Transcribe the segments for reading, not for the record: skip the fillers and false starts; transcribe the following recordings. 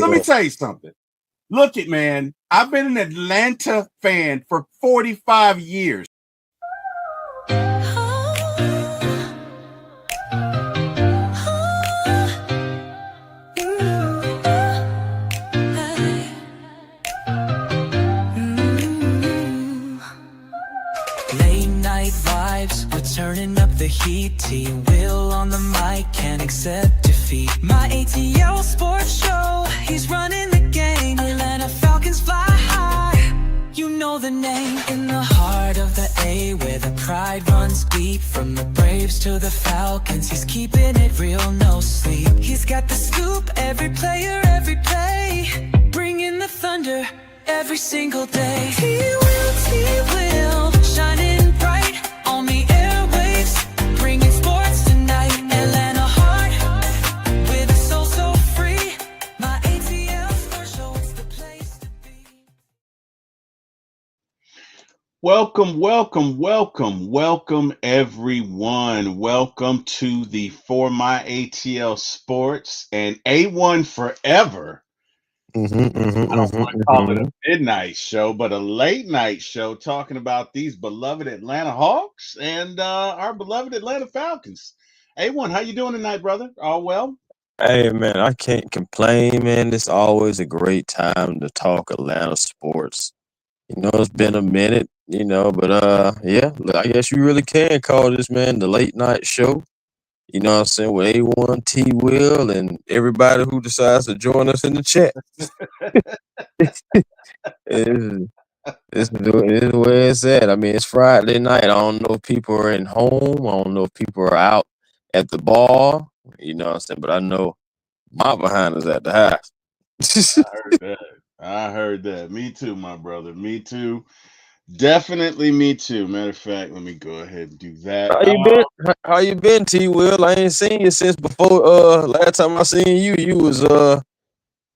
let me tell you something. Look it, man. I've been an Atlanta fan for 45 years. Late night vibes, we're turning up the heat. T Wil on the mic, can't accept defeat. My ATL sports show, he's running the game. Atlanta Falcons fly high, you know the name. In the heart of the A, where the pride runs deep. From the Braves to the Falcons, he's keeping it real, no sleep. He's got the scoop, every player, every play. Bringing the thunder every single day. T Wil, shining bright on the airwaves, bringing sports tonight. Atlanta heart, with a soul so free. My ATL sports show, it's the place to be. Welcome, everyone. Welcome to the For My ATL Sports and A1 Forever. I don't want to call it a midnight show, but a late night show talking about these beloved Atlanta Hawks and our beloved Atlanta Falcons. A1, how you doing tonight, brother? All well? Hey man, I can't complain, man. It's always a great time to talk Atlanta sports. It's been a minute, but yeah, I guess you really can call this, man, the late night show. You know what I'm saying, with A1, T Will, and everybody who decides to join us in the chat. It's, it's where it's at. I mean, it's Friday night. I don't know if people are in home. I don't know if people are out at the bar. You know what I'm saying? But I know my behind is at the house. I heard that. Me too, my brother. Me too. Definitely me too. Matter of fact, let me go ahead and do that. How you been, T Will? I ain't seen you since before last time I seen you. You was I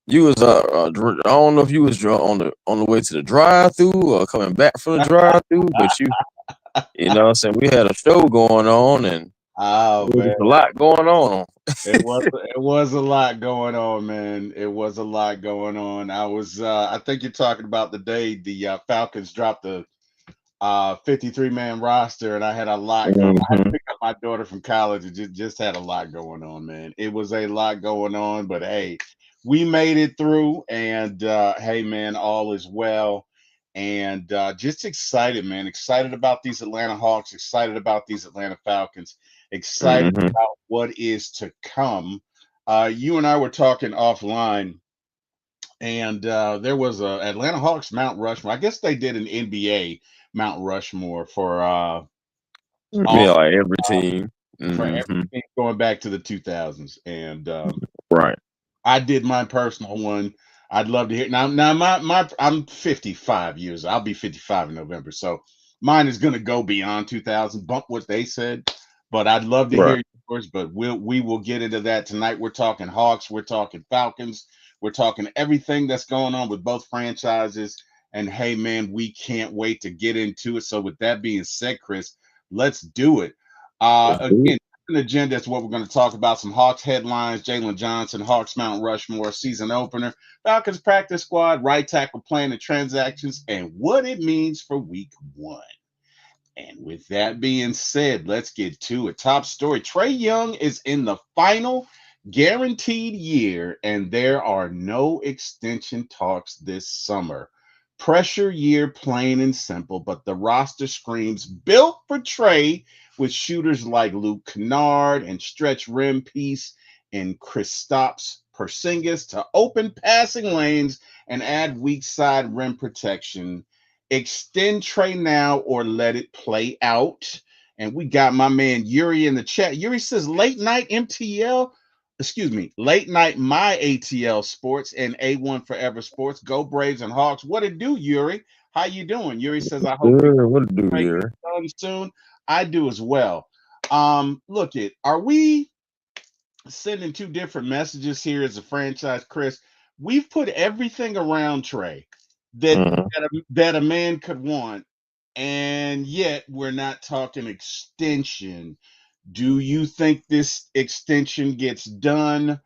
don't know if you was on the way to the drive-through or coming back from the drive-through, but you know what I'm saying, we had a show going on and Oh there man, was a lot going on. it was a lot going on, man. It was a lot going on. I think you're talking about the day the Falcons dropped the 53-man roster, and I had a lot going. I had to pick up my daughter from college. And just had a lot going on, man. It was a lot going on, but hey, we made it through, and hey, man, all is well. And just excited, man. Excited about these Atlanta Hawks. Excited about these Atlanta Falcons. Excited about what is to come. You and I were talking offline, and there was a Atlanta Hawks Mount Rushmore. I guess they did an NBA Mount Rushmore for Yeah, like every team. for everything going back to the 2000s, and Right. I did my personal one. I'd love to hear now. My I'm 55 years. I'll be 55 in November, so mine is going to go beyond 2000. Bump what they said, but I'd love to Right. hear yours. But we will get into that tonight. We're talking Hawks. We're talking Falcons. We're talking everything that's going on with both franchises. And hey, man, we can't wait to get into it. So with that being said, Chris, let's do it. Again, an agenda is what we're going to talk about. Some Hawks headlines: Jalen Johnson, Hawks Mount Rushmore season opener, Falcons practice squad, right tackle plan and transactions, and what it means for week one. And with that being said, let's get to it. Top story: Trae Young is in the final guaranteed year, and there are no extension talks this summer. Pressure year, plain and simple, but the roster screams built for Trae with shooters like Luke Kennard and stretch rim piece and Kristaps Porzingis to open passing lanes and add weak side rim protection. Extend Trae now or let it play out. And we got my man Yuri in the chat. Yuri says late night late night my ATL Sports and A1 Forever Sports. Go Braves and Hawks. What it do, Yuri? How you doing? Yuri says, I hope What to do Trae here? gets done soon. I do as well. Look it. Are we sending two different messages here as a franchise, Chris? We've put everything around Trae that a man could want, and yet we're not talking extension. Do you think this extension gets done,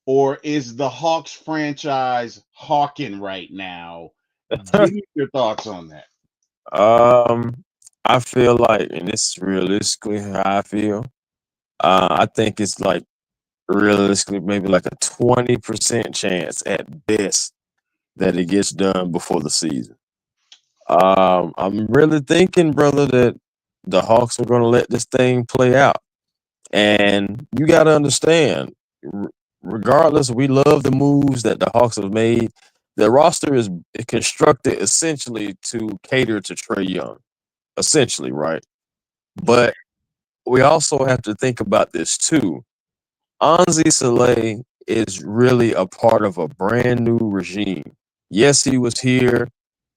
or is the Hawks franchise hawking right now? Give me your thoughts on that. Um, I feel like, and this is realistically how I feel. I think it's like realistically maybe like a 20% chance at best that it gets done before the season. I'm really thinking, brother, that the Hawks are going to let this thing play out. And you got to understand, regardless, we love the moves that the Hawks have made. The roster is constructed essentially to cater to Trey Young, essentially, right? Okay. But we also have to think about this too. Anzi Saleh is really a part of a brand new regime. Yes, he was here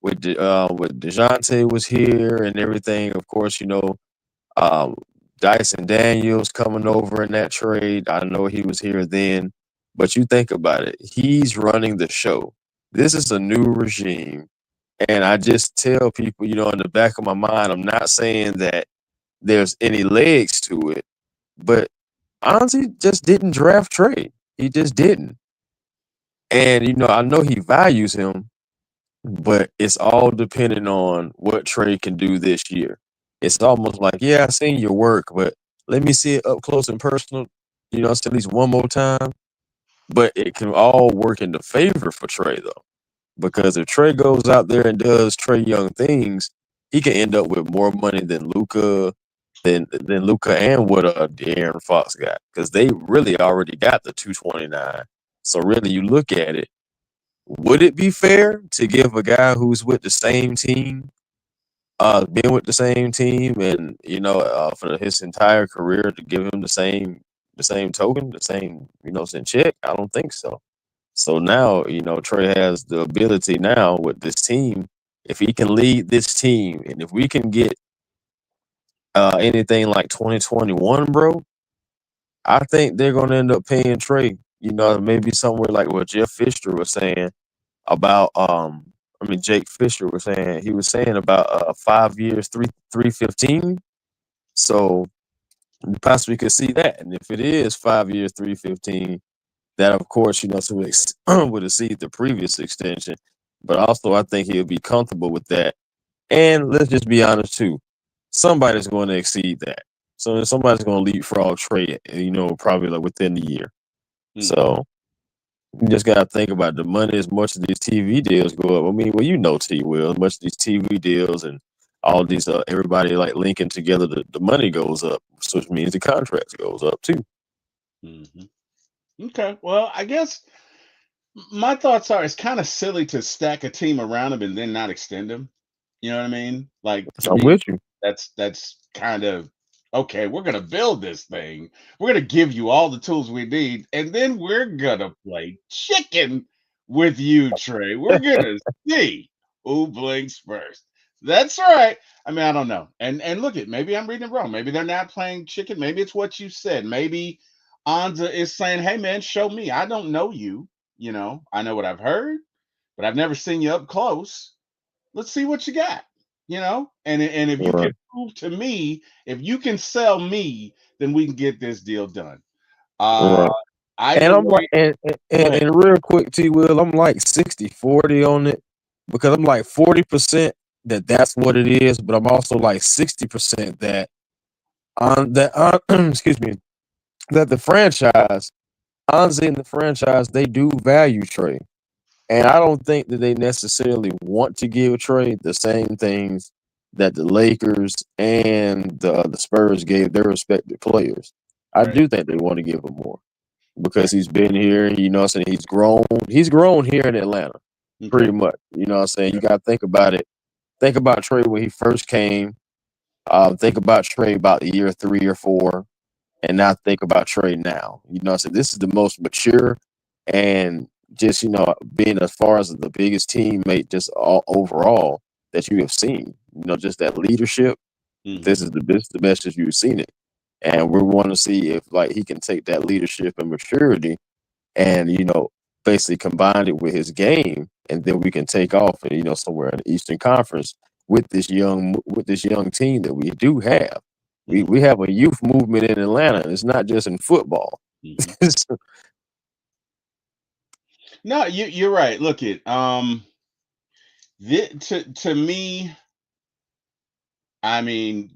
with Dejounte was here and everything. Of course, um, Dyson Daniels coming over in that trade. I know he was here then, but you think about it. He's running the show. This is a new regime, and I just tell people, in the back of my mind, I'm not saying that there's any legs to it, but honestly, just didn't draft Trey. He just didn't. And I know he values him, but it's all depending on what Trey can do this year. It's almost like, yeah, I seen your work, but let me see it up close and personal. At least one more time. But it can all work in the favor for Trey though, because if Trey goes out there and does Trey Young things, he can end up with more money than Luca, than Luca and what De'Aaron Fox got, because they really already got the 229. So really, you look at it, would it be fair to give a guy who's with the same team, been with the same team, and for his entire career to give him the same token, the same same check? I don't think so. So now Trey has the ability now with this team. If he can lead this team, and if we can get anything like 2021, bro, I think they're gonna end up paying Trey. Maybe somewhere like what Jeff Fisher was saying about Jake Fisher was saying, he was saying about 5 years, 315. So you possibly could see that. And if it is 5 years, 315, that of course, would exceed the previous extension. But also I think he'll be comfortable with that. And let's just be honest too. Somebody's going to exceed that. So somebody's going to leapfrog Trey, probably like within the year. Mhm. So you just gotta think about the money as much as these TV deals go up. I mean, well, T Will, as much as these TV deals and all these everybody like linking together, the money goes up, so which means the contracts goes up too. Mhm. Okay. Well, I guess my thoughts are it's kind of silly to stack a team around him and then not extend him. You know what I mean? Like to So I'm me, with you. that's kind of okay. We're gonna build this thing. We're gonna give you all the tools we need, and then we're gonna play chicken with you, Trey. We're gonna see who blinks first. That's right. I mean, I don't know. And look at maybe I'm reading it wrong. Maybe they're not playing chicken. Maybe it's what you said. Maybe Anza is saying, "Hey, man, show me. I don't know you. I know what I've heard, but I've never seen you up close. Let's see what you got. And if you Right, can prove to me, if you can sell me, then we can get this deal done. Uh, right. either And I'm like, way, go and, ahead. and real quick, T Will, I'm like 60-40 on it, because I'm like 40% that's what it is, but I'm also like 60% that on that excuse me, that the franchise, Anzi and the franchise, they do value Trey. And I don't think that they necessarily want to give Trey the same things that the Lakers and the Spurs gave their respective players. I Right, do think they want to give him more right. because he's been here. What I'm saying, he's grown. He's grown here in Atlanta, Okay. pretty much. What I'm saying, you Okay. got to think about it. Think about Trey when he first came. Think about Trey about year 3 or 4, and now think about Trey now. So this is the most mature, and just being as far as the biggest teammate just all overall that you have seen. Just that leadership. Hmm. This is the best that you've seen it, and we want to see if like he can take that leadership and maturity, and basically combine it with his game, and then we can take off and somewhere in the Eastern Conference with this young team that we do have. We Hmm. have a youth movement in Atlanta. It's not just in football. Hmm. No, you're right. Look it. To me, I mean,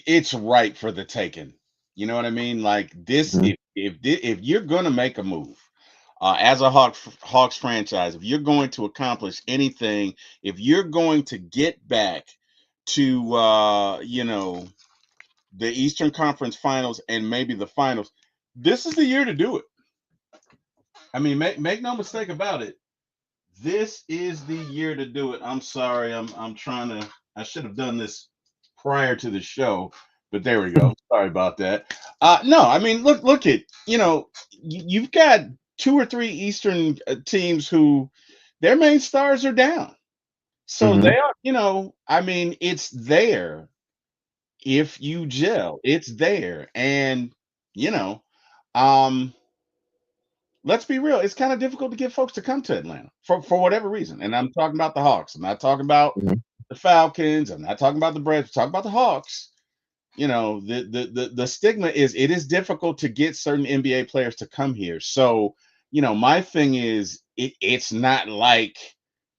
it's right for the taking. You know what I mean? Like this, Mhm. if you're gonna make a move, as a Hawks franchise, if you're going to accomplish anything, if you're going to get back to the Eastern Conference Finals and maybe the finals, this is the year to do it. I mean, make no mistake about it. This is the year to do it. I'm sorry. I'm trying to. I should have done this prior to the show, but there we go. Sorry about that. No, I mean, look at you've got two or three Eastern teams who their main stars are down, so they Mhm. are. I mean, it's there if you gel. It's there, and you know, um, let's be real. It's kind of difficult to get folks to come to Atlanta for whatever reason. And I'm talking about the Hawks. I'm not talking about Mhm. the Falcons. I'm not talking about the Braves. I'm talking about the Hawks. The stigma is it is difficult to get certain NBA players to come here. So, my thing is it's not like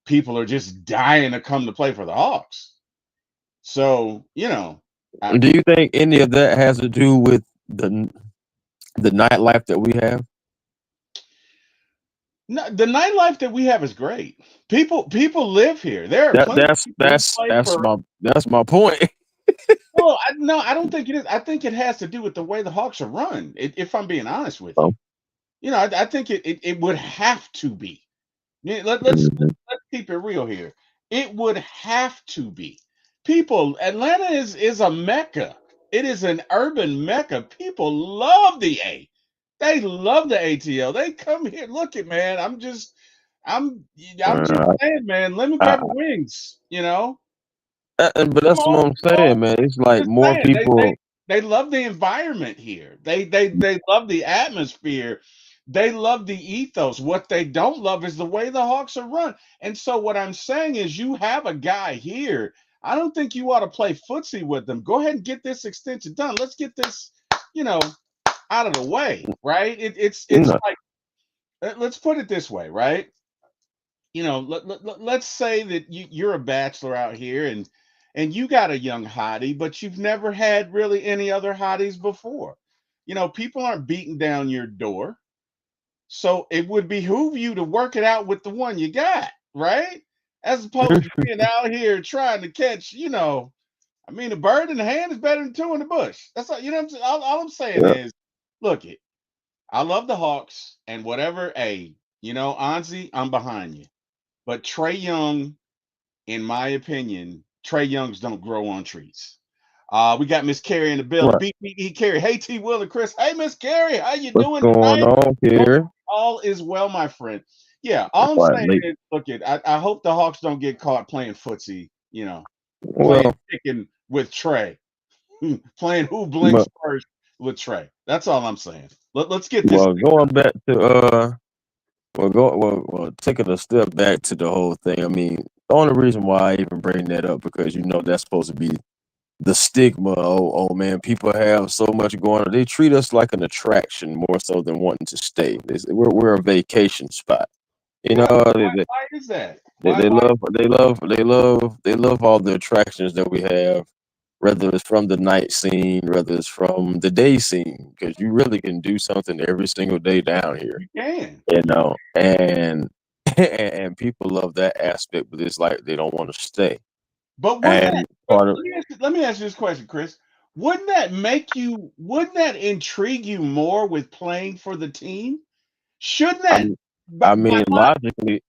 people are just dying to come to play for the Hawks. So, I, Do you think any of that has to do with the nightlife that we have? no, the nightlife that we have is great. People live here. There are That plenty of that's people who that's play that's for. my that's my point. Well, no, I don't think it is. I think it has to do with the way the Hawks are run. If I'm being honest with you, Oh, I think it would have to be. Yeah, mhm. let's keep it real here. It would have to be. People, Atlanta is a mecca. It is an urban mecca. People love the A. They love the ATL. They come here. Look it, man. I'm I'm just Uh, saying, man. Lemon I, pepper wings. but Come that's what on, I'm come on. saying, man. It's I'm like just more saying people. they love the environment here. They love the atmosphere. They love the ethos. What they don't love is the way the Hawks are run. And so what I'm saying is you have a guy here. I don't think you ought to play footsie with them. Go ahead and get this extension done. Let's get this, you know, out of the way, right? It's No, like let's put it this way, right? Let's say that you're a bachelor out here and you got a young hottie, but you've never had really any other hotties before. People aren't beating down your door, so it would behoove you to work it out with the one you got, right? As opposed to being out here trying to catch, I mean, a bird in the hand is better than two in the bush. That's all, what I'm saying. All I'm saying yeah, is, look it. I love the Hawks and whatever. Hey, Anzi, I'm behind you. But Trey Young, in my opinion, Trey Youngs don't grow on trees. We got Miss Carey in the building. right. BPE Carey. Hey T Will and Chris. Hey Miss Carey, how you What's doing going tonight? on Hope here? all is well, my friend. Yeah, all I'm Quite saying late. is, look it. I hope the Hawks don't get caught playing footsie. Playing Well, chicken with Trey, playing who blinks but first with Trey. That's all I'm saying. Let's get this well, thing going back to taking a step back to the whole thing. I mean, the only reason why I even bring that up because that's supposed to be the stigma. Oh man, people have so much going on. They treat us like an attraction more so than wanting to stay. We're a vacation spot. You Why? know, Why is that? Why? they Why? love all the attractions that we have, whether it's from the night scene, whether it's from the day scene, because you really can do something every single day down here. You can. You know, and and people love that aspect, but it's like they don't want to stay. But wouldn't that And part of let me ask you this question, Chris. Wouldn't that intrigue you more with playing for the team? Shouldn't I that mean, I but mean,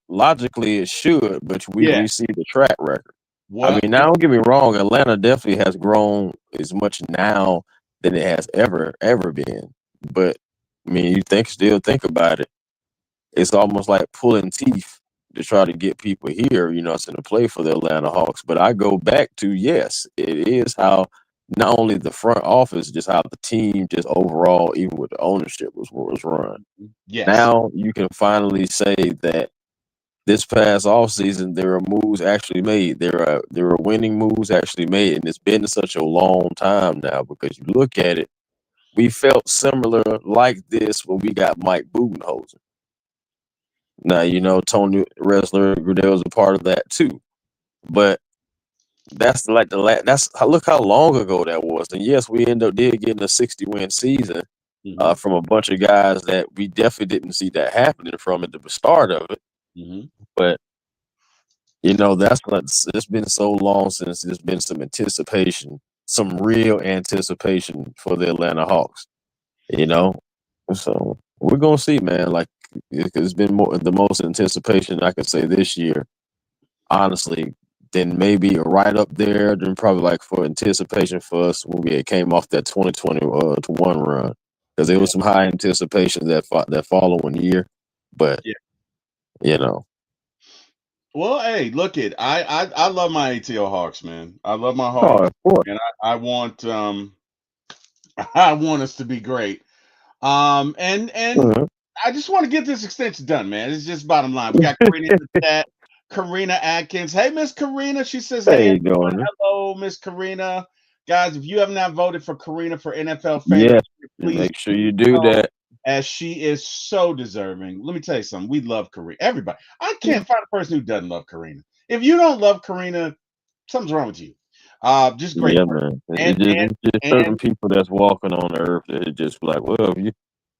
logically it should, but yeah. we see the track record. I What mean, now don't get me wrong, Atlanta definitely has grown as much now than it has ever been. But I mean, still think about it. It's almost like pulling teeth to try to get people here, to play for the Atlanta Hawks. But I go back to yes, it is how not only the front office, just how the team, just overall, even with the ownership was run. yes. Now you can finally say that this past off season there are moves actually made. There are winning moves actually made, and it's been such a long time now because you look at it, we felt similar like this when we got Mike Budenholzer. Now, Tony Wrestler, Goodell was a part of that too. But that's like look how long ago that was. And yes, we did getting a 60-win season Hmm. from a bunch of guys that we definitely didn't see that happening from at the start of it. Hmm. But it's been so long since there's been some anticipation, some real anticipation for the Atlanta Hawks. You know, so we're gonna see, man. Like it's been the most anticipation I could say this year, honestly. Then maybe right up there, then probably like for anticipation for us when we came off that 2021 run, because there Yeah. was some high anticipation that following year, but Yeah. you know, Well, hey, look it. I love my ATL Hawks, man. I love my oh, Hawks, of course. and I want I want us to be great. And Mhm. I just want to get this extension done, man. It's just bottom line. We got Karina in the chat. Karina Atkins. Hey, Miss Karina. She says, There "Hey, you everyone. go, man. Hello, Miss Karina. Guys, if you have not voted for Karina for NFL Fan of Yes, the Year, please make sure you do so, that. as she is so deserving. Let me tell you something. We love Karina. Everybody. I can't find a person who doesn't love Karina. If you don't love Karina, something's wrong with you. Just great Yeah, person. man. And It's just and certain people that's walking on the earth that it just like, well, if you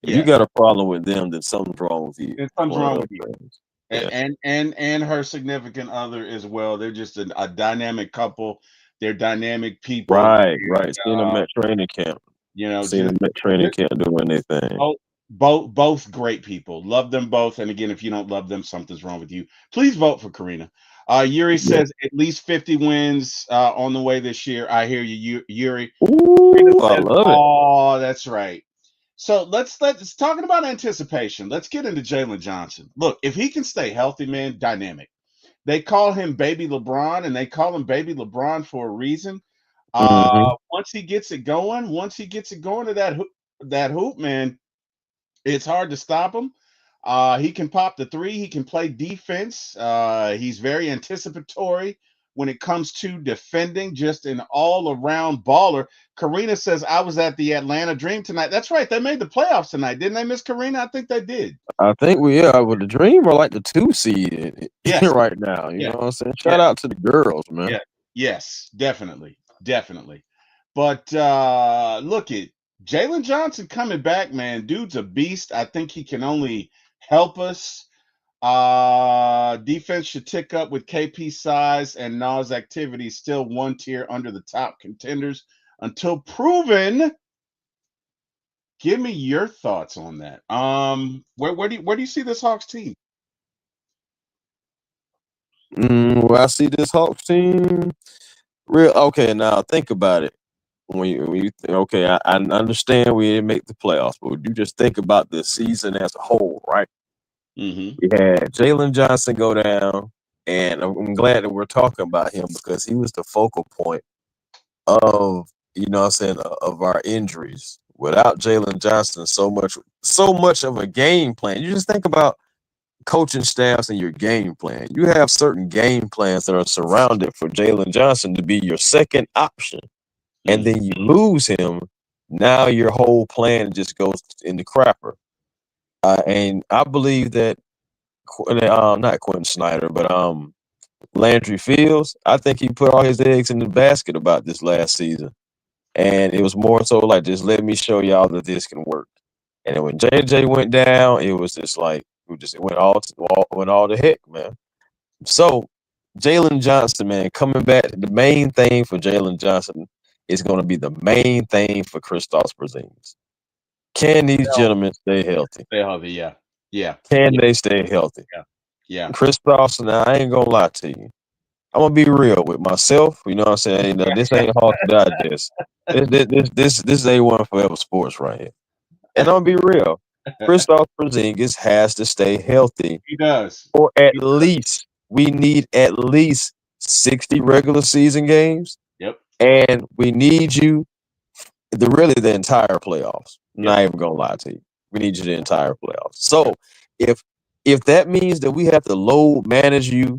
yes, got a problem with them, then something's wrong with you. and It's something's one of wrong those with you. things. Yeah. And her significant other as well. They're just a dynamic couple. They're dynamic people. Right, And right. Seen them at training camp. Seen just them at training camp doing their thing. both great people. Love them both. And again, if you don't love them, something's wrong with you. Please vote for Karina. Yuri Yeah. says at least 50 wins on the way this year. I hear you, Yuri. Karina Ooh, I says, love it. "Oh, that's right." So let's talking about anticipation. Let's get into Jalen Johnson. Look, if he can stay healthy, man, dynamic. They call him Baby LeBron, and they call him Baby LeBron for a reason. Hmm. Once he gets it going to that hoop, man, it's hard to stop him. He can pop the three. He can play defense. He's very anticipatory when it comes to defending, just an all around baller. Karina says, I was at the Atlanta Dream tonight. That's right. They made the playoffs tonight, didn't they, Miss Karina? I think they did. I think with the Dream are like the 2 seed Yes. right now. You Yeah. know what I'm saying? Yeah. Shout out to the girls, man. Yeah. Yes. Definitely. Definitely. But look at Jalen Johnson coming back, man. Dude's a beast. I think he can only help us. Defense should tick up with KP size and Nas activity, still one tier under the top contenders until proven. Give me your thoughts on that. Where do you see this Hawks team? Well, I see this Hawks team. Real okay. Now think about it. Okay, I understand we didn't make the playoffs, but would you just think about the season as a whole, right? Mm-hmm. We had Jalen Johnson go down, and I'm glad that we're talking about him because he was the focal point of what I'm saying of our injuries. Without Jalen Johnson, so much of a game plan. You just think about coaching staffs and your game plan. You have certain game plans that are surrounded for Jalen Johnson to be your second option, and Mm-hmm. then you lose him. Now your whole plan just goes in the crapper. And I believe that not Quentin Snyder, but Landry Fields. I think he put all his eggs in the basket about this last season, and it was more so like just let me show y'all that this can work. And then when JJ went down, it was just like it went all to heck, man. So Jalen Johnson, man, coming back. The main thing for Jalen Johnson is going to be the main thing for Kristaps Porzingis. Can these gentlemen stay healthy? Stay healthy, yeah. Yeah. Can Yeah. they stay healthy? Yeah. Yeah. Kristaps, now I ain't gonna lie to you. I'm gonna be real with myself. You know what I'm saying? Now, this ain't Hawks Digest. This is A1 Forever Sports right here. And I'm gonna be real. Kristaps Porzingis has to stay healthy, He does. or at He- least we need at least 60 regular season games, Yep. and we need you the entire playoffs. Yep. Not even gonna lie to you. We need you the entire playoffs. So if if that means that we have to load manage you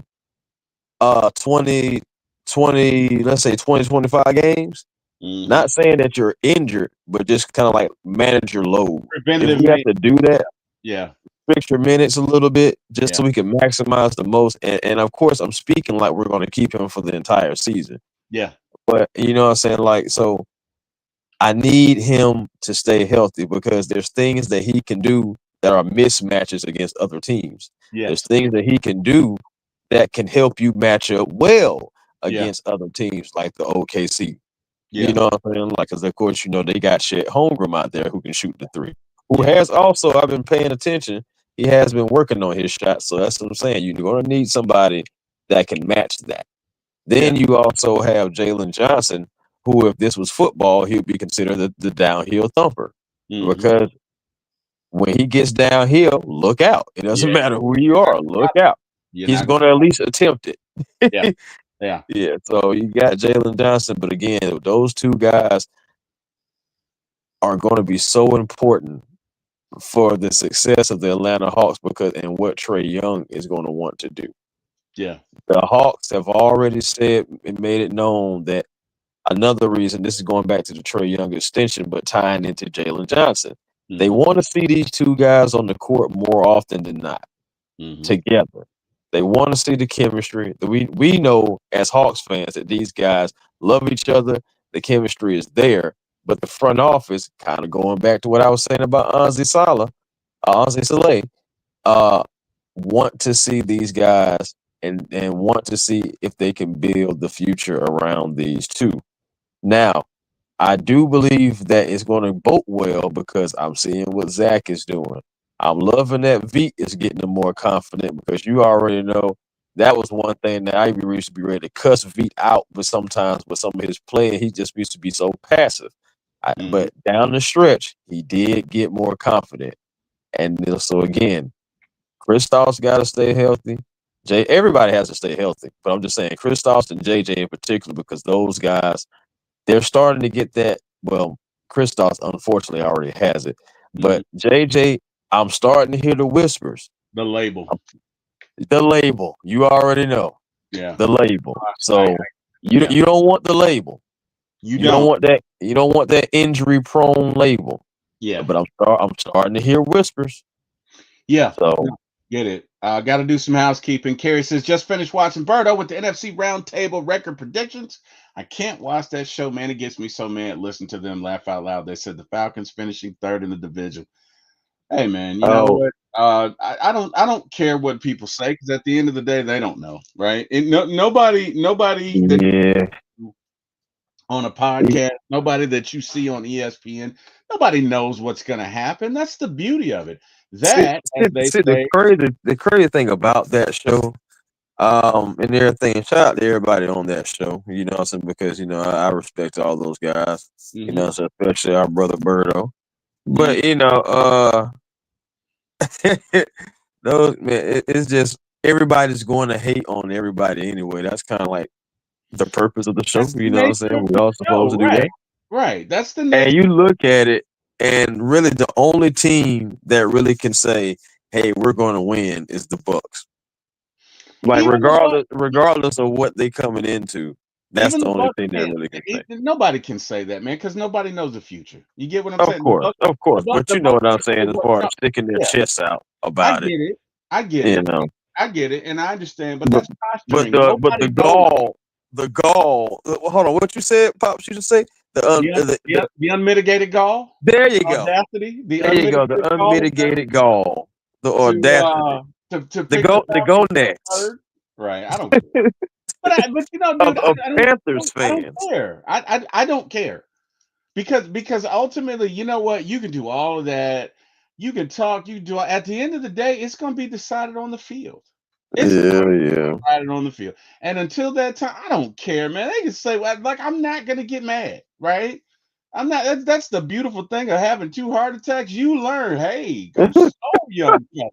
20 20, let's say 20-25 games, Mm-hmm. not saying that you're injured, but just kind of like manage your load. If Preventative we have maintenance. to do that, Yeah. restrict your minutes a little bit just Yeah. so we can maximize the most. And of course, I'm speaking like we're going to keep him for the entire season. Yeah. But you know what I'm saying? Like, so I need him to stay healthy because there's things that he can do that are mismatches against other teams. There's Yes. things that he can do that can help you match up well Yeah. against other teams like the OKC. You Yeah. know what I'm saying? Like, because of course, you know, they got Shed Holmgren out there who can shoot the three. Who Yeah. has also, I've been paying attention. He has been working on his shot. So that's what I'm saying. You're going to need somebody that can match that. Yeah. Then you also have Jalen Johnson, who, if this was football, he would be considered the downhill thumper. Hmm. Because when he gets downhill, look out. It doesn't Yeah. matter who you are, look out. You're He's not going gonna. to at least attempt it. Yeah. Yeah. Yeah, so you got Jalen Johnson, but again, those two guys are going to be so important for the success of the Atlanta Hawks because and what Trey Young is going to want to do. Yeah. The Hawks have already said and made it known that another reason, this is going back to the Trey Young extension, but tying into Jalen Johnson. They Hmm. want to see these two guys on the court more often than not Hmm. together. They want to see the chemistry. We know as Hawks fans that these guys love each other. The chemistry is there, but the front office, kind of going back to what I was saying about Anzi Saleh, uh, want to see these guys and want to see if they can build the future around these two. Now, I do believe that it's going to boat well because I'm seeing what Zach is doing. I'm loving that Veet is getting more confident because you already know that was one thing that I used to be ready to cuss Veet out, but sometimes with some of his playing, he just used to be so passive. Hmm. But down the stretch, he did get more confident. And so again, Kristaps got to stay healthy. Everybody has to stay healthy, but I'm just saying Kristaps and JJ in particular because those guys they're starting to get that. Well, Kristaps unfortunately already has it, Hmm. but JJ, I'm starting to hear the whispers. The label. The label, you already know Yeah. the label. I. So Yeah. you don't want the label. You You don't don't. want that. You don't want that injury prone label. Yeah. But I'm starting to hear whispers. Yeah. So Get it. Got to do some housekeeping. Carrie says, just finished watching Birdo with the NFC Roundtable record predictions. I can't watch that show, man. It gets me so mad. Listen to them laugh out loud. They said the Falcons finishing third in the division. Hey, man, you know oh what? I don't care what people say because at the end of the day, they don't know, right? And nobody that yeah. on a podcast, nobody that you see on ESPN, nobody knows what's going to happen. That's the beauty of it. See, That, as they say, the crazy thing about that show. And everything. Shout out to everybody on that show. You know what I'm saying? Because you know I respect all those guys. You hmm know, so especially our brother Birdo. hmm But you know, those man, it's just everybody's going to hate on everybody anyway. That's kind of like the purpose of the show. that's the You know what I'm nature saying? of We the all supposed show, to do right? that. Right. That's the And nature. you look at it, and really the only team that really can say, "Hey, we're going to win," is the Bucks. Like Even the Bucks, regardless of what they coming into, that's even the the only Bucks thing that can't. really can say. Nobody can say that, man, because nobody knows the future. You get what I'm saying? Of course, but The you know Bucks what I'm can say saying as what? far No, as sticking their yeah, chests out I about it, get it. I get you it. know. I get it, and I understand. But But that's posturing. but Nobody the knows gall. Hold on, what you said, pops? You just say the unmitigated gall, there you go, audacity, the there you go, the unmitigated gall unmitigated gall, the to audacity, pick the the go Falcons for Nets third. Right. I don't care. But you know, dude, of Panthers I don't fans. care. I don't care because ultimately, you know what? You can do all of that. You can talk. You can do. At the end of the day, it's going to be decided on the field. It's going Yeah, to be yeah. decided on the field. And until that time, I don't care, man. They can say like I'm not going to get mad, right? I'm not. That's the beautiful thing of having two heart attacks. You learn, hey, go slow, young fella.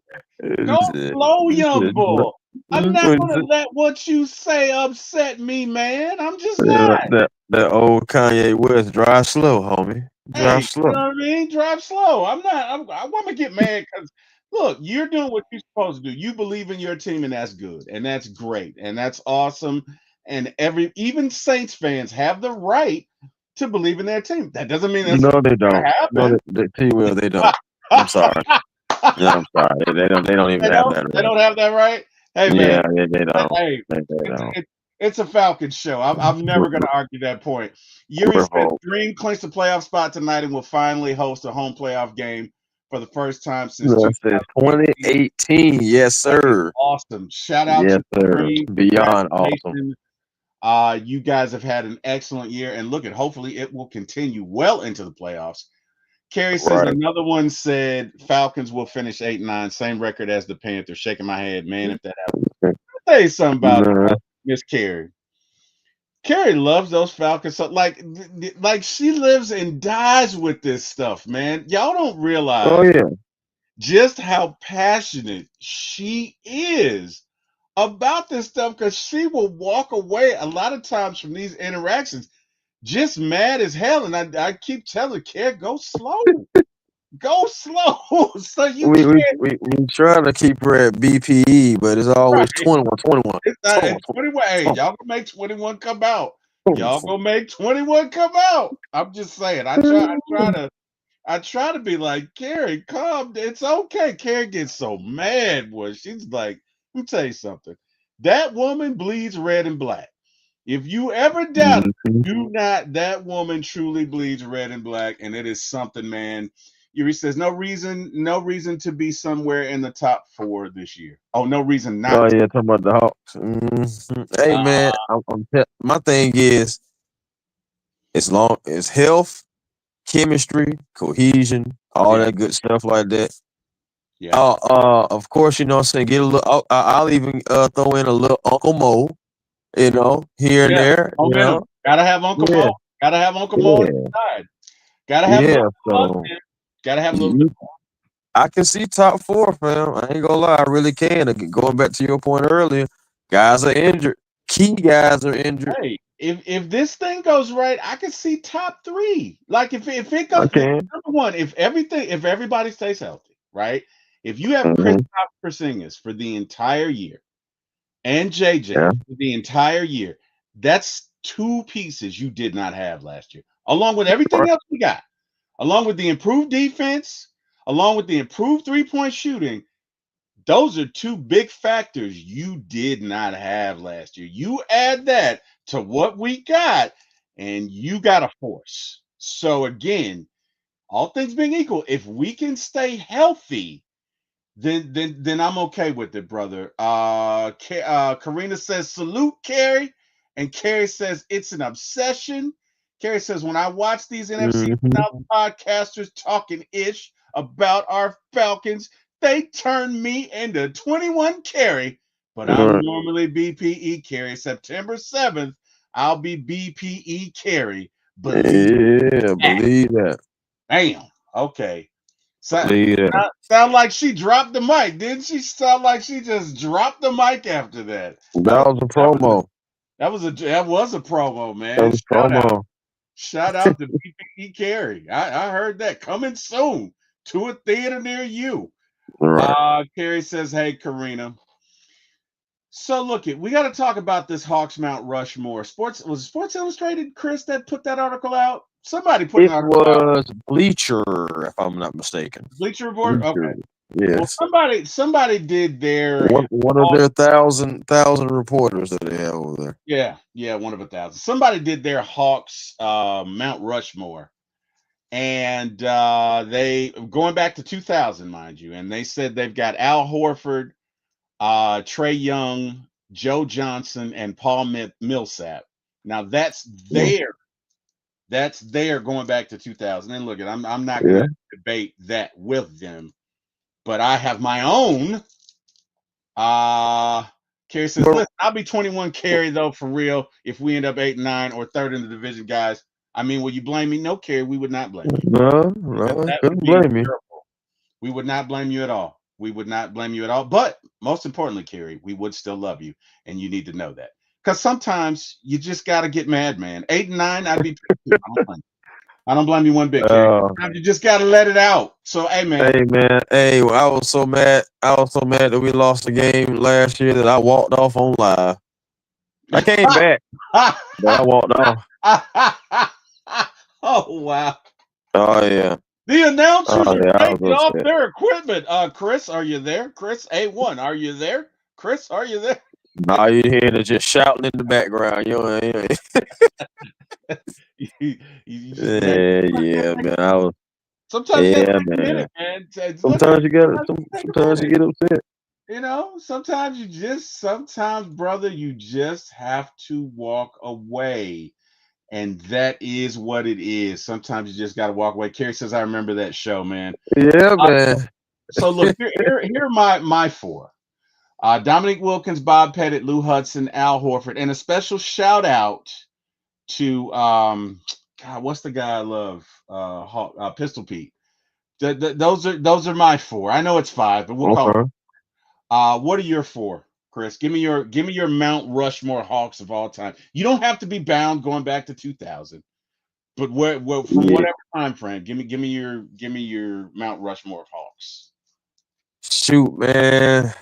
Go It's, slow, young bull. I'm not it's, gonna let what you say upset me, man. I'm just that not. that old Kanye West, drive slow, homie, drive Hey, you slow. know what I mean? Drive slow. I'm not. I want to get mad because look, you're doing what you're supposed to do. You believe in your team, and that's good, and that's great, and that's awesome. And even Saints fans have the right to believe in their team. That doesn't mean that's No, they what's don't. gonna No, happen. T Will, they don't. I'm sorry. No, I'm sorry. They don't even They have don't. that They right. don't have that right. Hey man, Yeah, they don't. hey, They it's don't. it's a Falcons show. I'm never going to argue that point. Yuri We're says home. Dream clinched the playoff spot tonight and will finally host a home playoff game for the first time since That's it. 2018. 2018. Yes, That is sir. awesome. Shout out Yes, to the sir. Dream. Beyond awesome. Congratulations. You guys have had an excellent year, and look at hopefully it will continue well into the playoffs. Kerry says Right. another one said Falcons will finish 8-9, same record as the Panthers. Shaking my head, man. If that happens, I'll tell you something about Nah. Miss Carey. Carrie loves those Falcons. So like she lives and dies with this stuff, man. Y'all don't Oh realize yeah. just how passionate she is about this stuff because she will walk away a lot of times from these interactions just mad as hell. And I keep telling Carrie, go slow, so you We we can't. we we try to keep her at BPE, but it's always Right. 21, 21, It's not. 21, It's 21. Hey, 21, y'all gonna make 21 come out. Y'all 21. gonna make 21 come out. I'm just saying. I try to be like, Carrie, calm. It's okay. Carrie gets so mad, boy. She's like, let me tell you something. That woman bleeds red and black. If you ever doubt it, Mhm. do not. That woman truly bleeds red and black, and it is something, man. Yuri says no reason to be somewhere in the top four this year. Oh, no reason Oh not to. yeah, talking about the Hawks. Hey man, my thing is as long as health, chemistry, cohesion, all Yeah, that good stuff like that. yeah, Of course, you know what I'm saying, get a little. I'll even throw in a little Uncle Mo, here and yeah. there, Momentum. Gotta have Uncle Mo. Yeah, Gotta have Uncle Mo on yeah, the side. Gotta have a little yeah. buzz So there. Gotta have a little bit. you, I can see top four, fam. I ain't gonna lie, I really can. Going back to your point earlier, guys are injured. Key guys are injured. Hey, if this thing goes right, I can see top three. Like if it I goes can. number one, if everybody stays healthy, right? If you have Chris Hmm. Porzingis for the entire year and JJ Yeah. for the entire year, that's two pieces you did not have last year, along with everything Right. else we got, along with the improved defense, along with the improved 3-point shooting. Those are two big factors you did not have last year. You add that to what we got, and you got a force. So again, all things being equal, if we can stay healthy, then I'm okay with it, brother. Karina says salute Carrie, and Carrie says it's an obsession. Carrie says when I watch these NFC Hmm. South podcasters talking ish about our Falcons, they turn me into 21 Carrie, but I'm Right. normally BPE Carrie. September 7th, I'll be BPE Carrie. Believe Yeah, that. believe that. Bam. Okay. So, Believe that. sound like she dropped the mic, didn't she? Sound like she just dropped the mic after that. That That was was a that was a promo. that was a promo, That man. was a promo. Shout out to BPE Carey. I heard that coming soon to a theater near you. Right. Carrie says, "Hey, Karina. So look it, we got to talk about this Hawks Mount Rushmore. Sports Illustrated, Chris, that put that article out. Somebody put an It article out. was Bleacher, if I'm not mistaken. Bleacher Report. Bleacher. Okay. Well, Yes. somebody did their One of their thousand reporters that they have over there. yeah, one of 1,000. Somebody did their Hawks Mount Rushmore, and they going back to 2000, mind you, and they said they've got Al Horford, Trey Young, Joe Johnson, and Paul Millsap. Now Yeah. that's there going back to 2000. And look, I'm not going Yeah. to debate that with them, but I have my own. Uh Carrie says, But listen, I'll be 21 carry though for real if we end up 8 and 9 or third in the division, guys. I mean, will you blame me? No, Carrie, we would not blame you. no, Because no, I that would couldn't be blame me. terrible. We would not blame you at all. We would not blame you at all. But most importantly, Carrie, we would still love you. And you need to know that. Because sometimes you just gotta get mad, man. 8 and 9, I'd be pissed too. I don't blame you one bit, Carrie. Uh, Sometimes you just gotta let it out. So hey man. hey man, hey, well, I was so mad. I was so mad that we lost the game last year that I walked off on live. I came back, but I walked off. Oh wow. Oh yeah. The announcers Oh are yeah, I taking was off upset. their equipment. Chris, are you there? Chris A1, are you there? Chris, are you there? All you hear is just shouting in the background. You just man, Yeah, yeah, man. I was sometimes you gotta yeah, take a man. minute, man. Listen, Sometimes you get sometimes you take a sometimes you minute. get upset. Sometimes, brother, you just have to walk away. And that is what it is. Sometimes you just got to walk away. Carrie says, I remember that show, man. Yeah, Uh, so, man. so look, here are my four. Dominique Wilkins, Bob Pettit, Lou Hudson, Al Horford, and a special shout out to God, what's the guy I love? Pistol Pete. Those are my four. I know it's five, but we'll call it. Okay. What are your four, Chris? Give me your Mount Rushmore Hawks of all time. You don't have to be bound going back to 2000, but from Yeah. whatever time frame. Give me your Mount Rushmore Hawks. Shoot, man.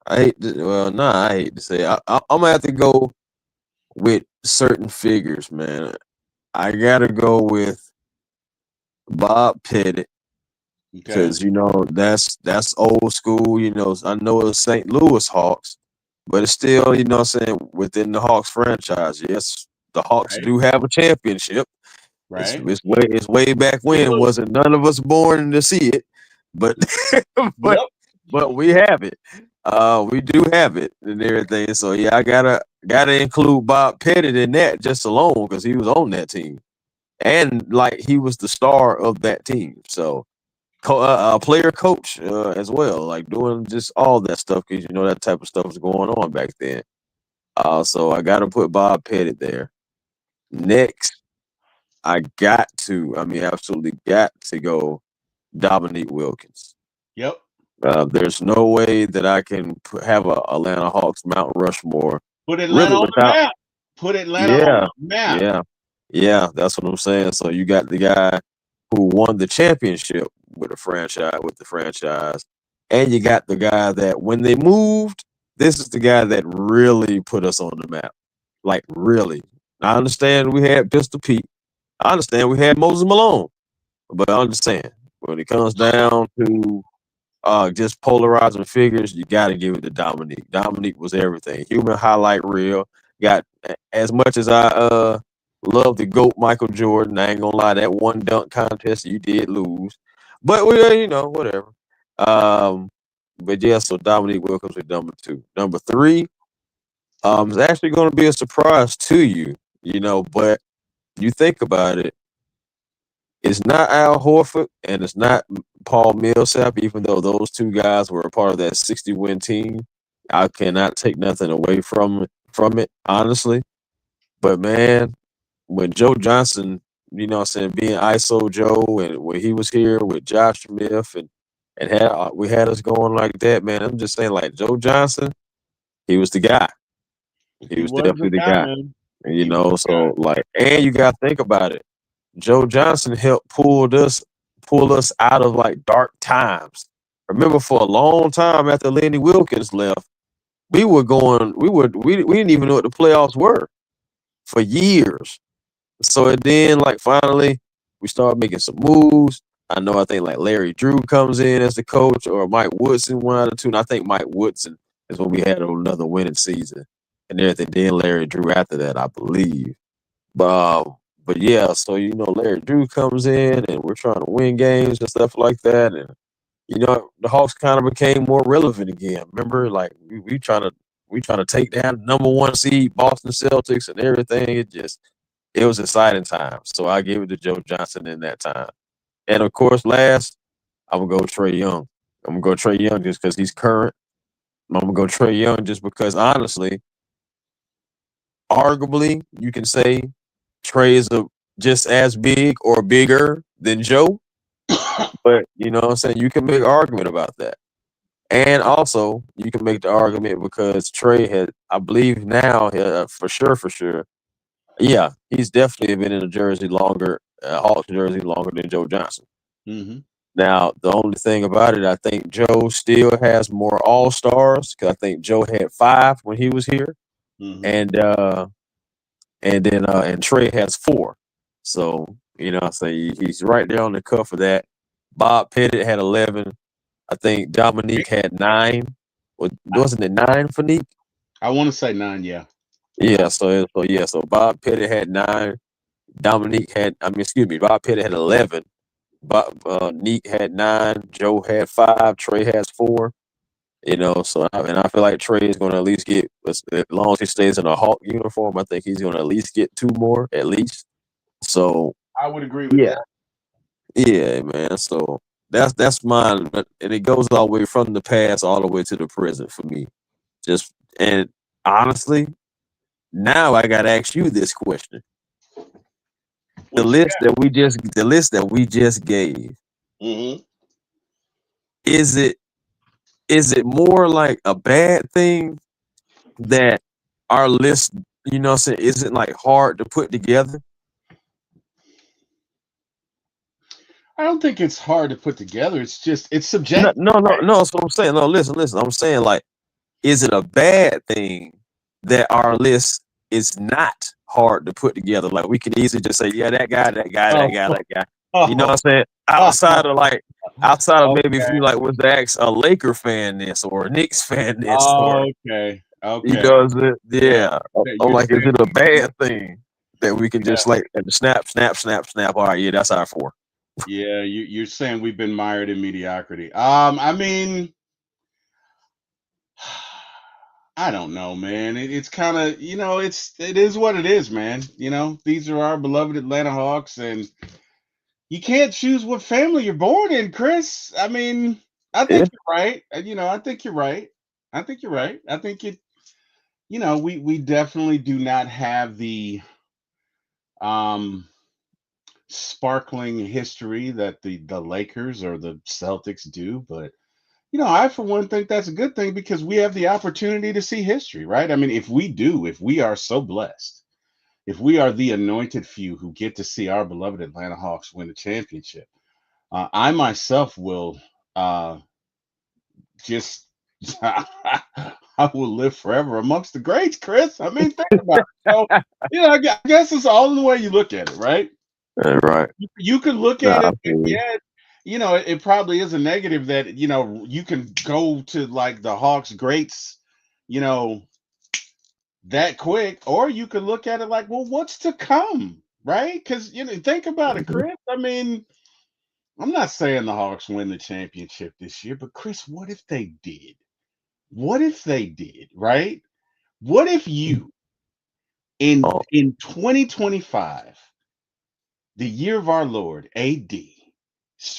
I hate to, well, nah, I hate to say it. I'm gonna have to go with certain figures, man. I gotta go with Bob Pettit Okay, because that's old school. I know it's St. Louis Hawks, but it's still what I'm saying within the Hawks franchise. Yes, the Hawks right, do have a championship. It's right. it's way it's way back We when. lose. Wasn't none of us born to see it, but but Yep. but we have it. We do have it and everything. So yeah, I gotta include Bob Pettit in that just alone because he was on that team and like he was the star of that team. So player coach as well, like doing just all that stuff because that type of stuff was going on back then. So I gotta put Bob Pettit there. Next, I mean, absolutely got to go Dominique Wilkins. Yep. There's no way that I can have a Atlanta Hawks Mount Rushmore Put really Atlanta on the without. map. Put Atlanta on Yeah, the map. yeah, yeah. That's what I'm saying. So you got the guy who won the championship with the franchise, and you got the guy that when they moved, this is the guy that really put us on the map. Like really, I understand we had Pistol Pete. I understand we had Moses Malone, but I understand when it comes down to just polarizing figures, you got to give it to Dominique. Dominique was everything. Human highlight reel. Got as much as I love the goat Michael Jordan. I ain't gonna lie, that one dunk contest you did lose, but whatever. Um, but yeah, so Dominique Wilkins with number two. Number three, is actually going to be a surprise to you, but you think about it. It's not Al Horford and it's not Paul Millsap, even though those two guys were a part of that 60-win team. I cannot take nothing away from it, honestly. But man, when Joe Johnson, what I'm saying, being ISO Joe and when he was here with Josh Smith and we had us going like that, man. I'm just saying, like Joe Johnson, he was the guy. He He was was the definitely the guy, guy. man. He was So the guy. like, and you gotta think about it. Joe Johnson helped pull us out of like dark times. Remember, for a long time after Lenny Wilkins left, we didn't even know what the playoffs were for years. So and then like finally we started making some moves. I think like Larry Drew comes in as the coach or Mike Woodson, one out of two. And I think Mike Woodson is when we had another winning season and everything. Then Larry Drew after that, I believe. But yeah, so Larry Drew comes in and we're trying to win games and stuff like that, and the Hawks kind of became more relevant again. Remember, like we trying to take down the number one seed Boston Celtics and everything. It was exciting times. So I give it to Joe Johnson in that time, and of course, last I'm gonna go Trey Young. I'm gonna go Trey Young just because he's current. I'm gonna go Trey Young just because honestly, arguably, you can say Trey is just as big or bigger than Joe, but you know what I'm saying? You can make an argument about that. And also, you can make the argument because Trey had, I believe now, for sure, yeah, he's definitely been in the jersey longer, Hawks jersey longer than Joe Johnson. Hmm. Now, the only thing about it, I think Joe still has more All Stars because I think Joe had five when he was here, Hmm. and and Trey has four. So I say he's right there on the cuff of that. Bob Pettit had 11. I think Dominique had 9. Wasn't it 9 for Neek? I want to say 9. Yeah. Yeah, so Bob Pettit had 9. Dominique had, I mean, excuse me, Bob Pettit had 11. Bob Neek had 9. Joe had 5. Trey has 4. And I feel like Trey is going to at least get, as long as he stays in a Hawk uniform, I think he's going to at least get 2 more at least. So I would agree with yeah, that. yeah, man. So that's mine, and it goes all the way from the past all the way to the present for me. Just and honestly, now I got to ask you this question: What you the list that we just gave, got? Hmm. is it more like a bad thing that our list, what I'm saying, isn't like hard to put together? I don't think it's hard to put together. It's No, subjective, no, no, right? no. That's what I'm saying. No, listen. I'm saying, like, is it a bad thing that our list is not hard to put together? Like, we can easily just say, yeah, that guy, that guy, that Oh, guy, that guy. You know oh, what I'm saying? Outside of maybe if okay, you like was to ask a Laker fan this or a Knicks fan this, or okay, you okay. know, Yeah, yeah. that I'm you're like, is saying, it a bad thing that we can yeah, just like at the snap, snap, snap, snap? All right, yeah, that's our 4. yeah. You're saying we've been mired in mediocrity. I mean, I don't know, man. It's kind of, it is what it is, man. These are our beloved Atlanta Hawks, and you can't choose what family you're born in, Chris. I mean, I Yeah, think you're right. I think you're right. I think you're right. I think we definitely do not have the um sparkling history that the Lakers or the Celtics do, but I for one think that's a good thing because we have the opportunity to see history, right? I mean, if we are so blessed, if we are the anointed few who get to see our beloved Atlanta Hawks win the championship, I myself will just I will live forever amongst the greats, Chris. I mean, think about it. So, I guess it's all in the way you look at it, right? right. You could look Nah, at I it, feel and you. yet, it probably is a negative that you can go to like the Hawks greats, you know, that quick, or you could look at it like, well, what's to come, right? Because think about it, Mhm. Chris. I mean, I'm not saying the Hawks win the championship this year, but Chris, what if they did? What if they did, right? What if you Oh, in 2025, the year of our Lord AD,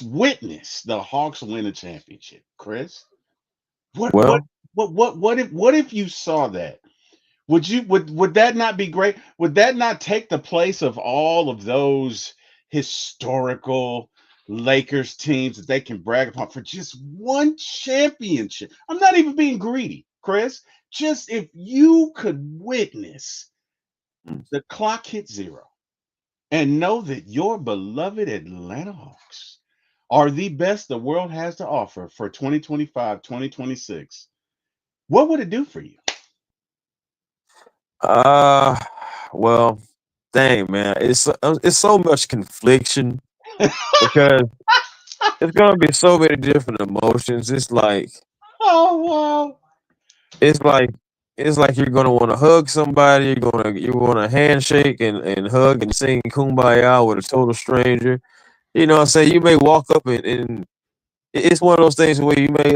witness the Hawks win a championship, Chris? What what well, what if you saw that? Would that not be great? Would that not take the place of all of those historical Lakers teams that they can brag upon for just one championship? I'm not even being greedy, Chris. Just if you could witness mm, the clock hit zero and know that your beloved Atlanta Hawks are the best the world has to offer for 2025, 2026, what would it do for you? uh, well, dang, man, it's so much confliction because it's gonna be so many different emotions. Oh, wow. It's like it's like you're gonna want to hug somebody. You want to handshake and hug and sing "Kumbaya" with a total stranger. You know, what I'm saying, you may walk up and it's one of those things where you may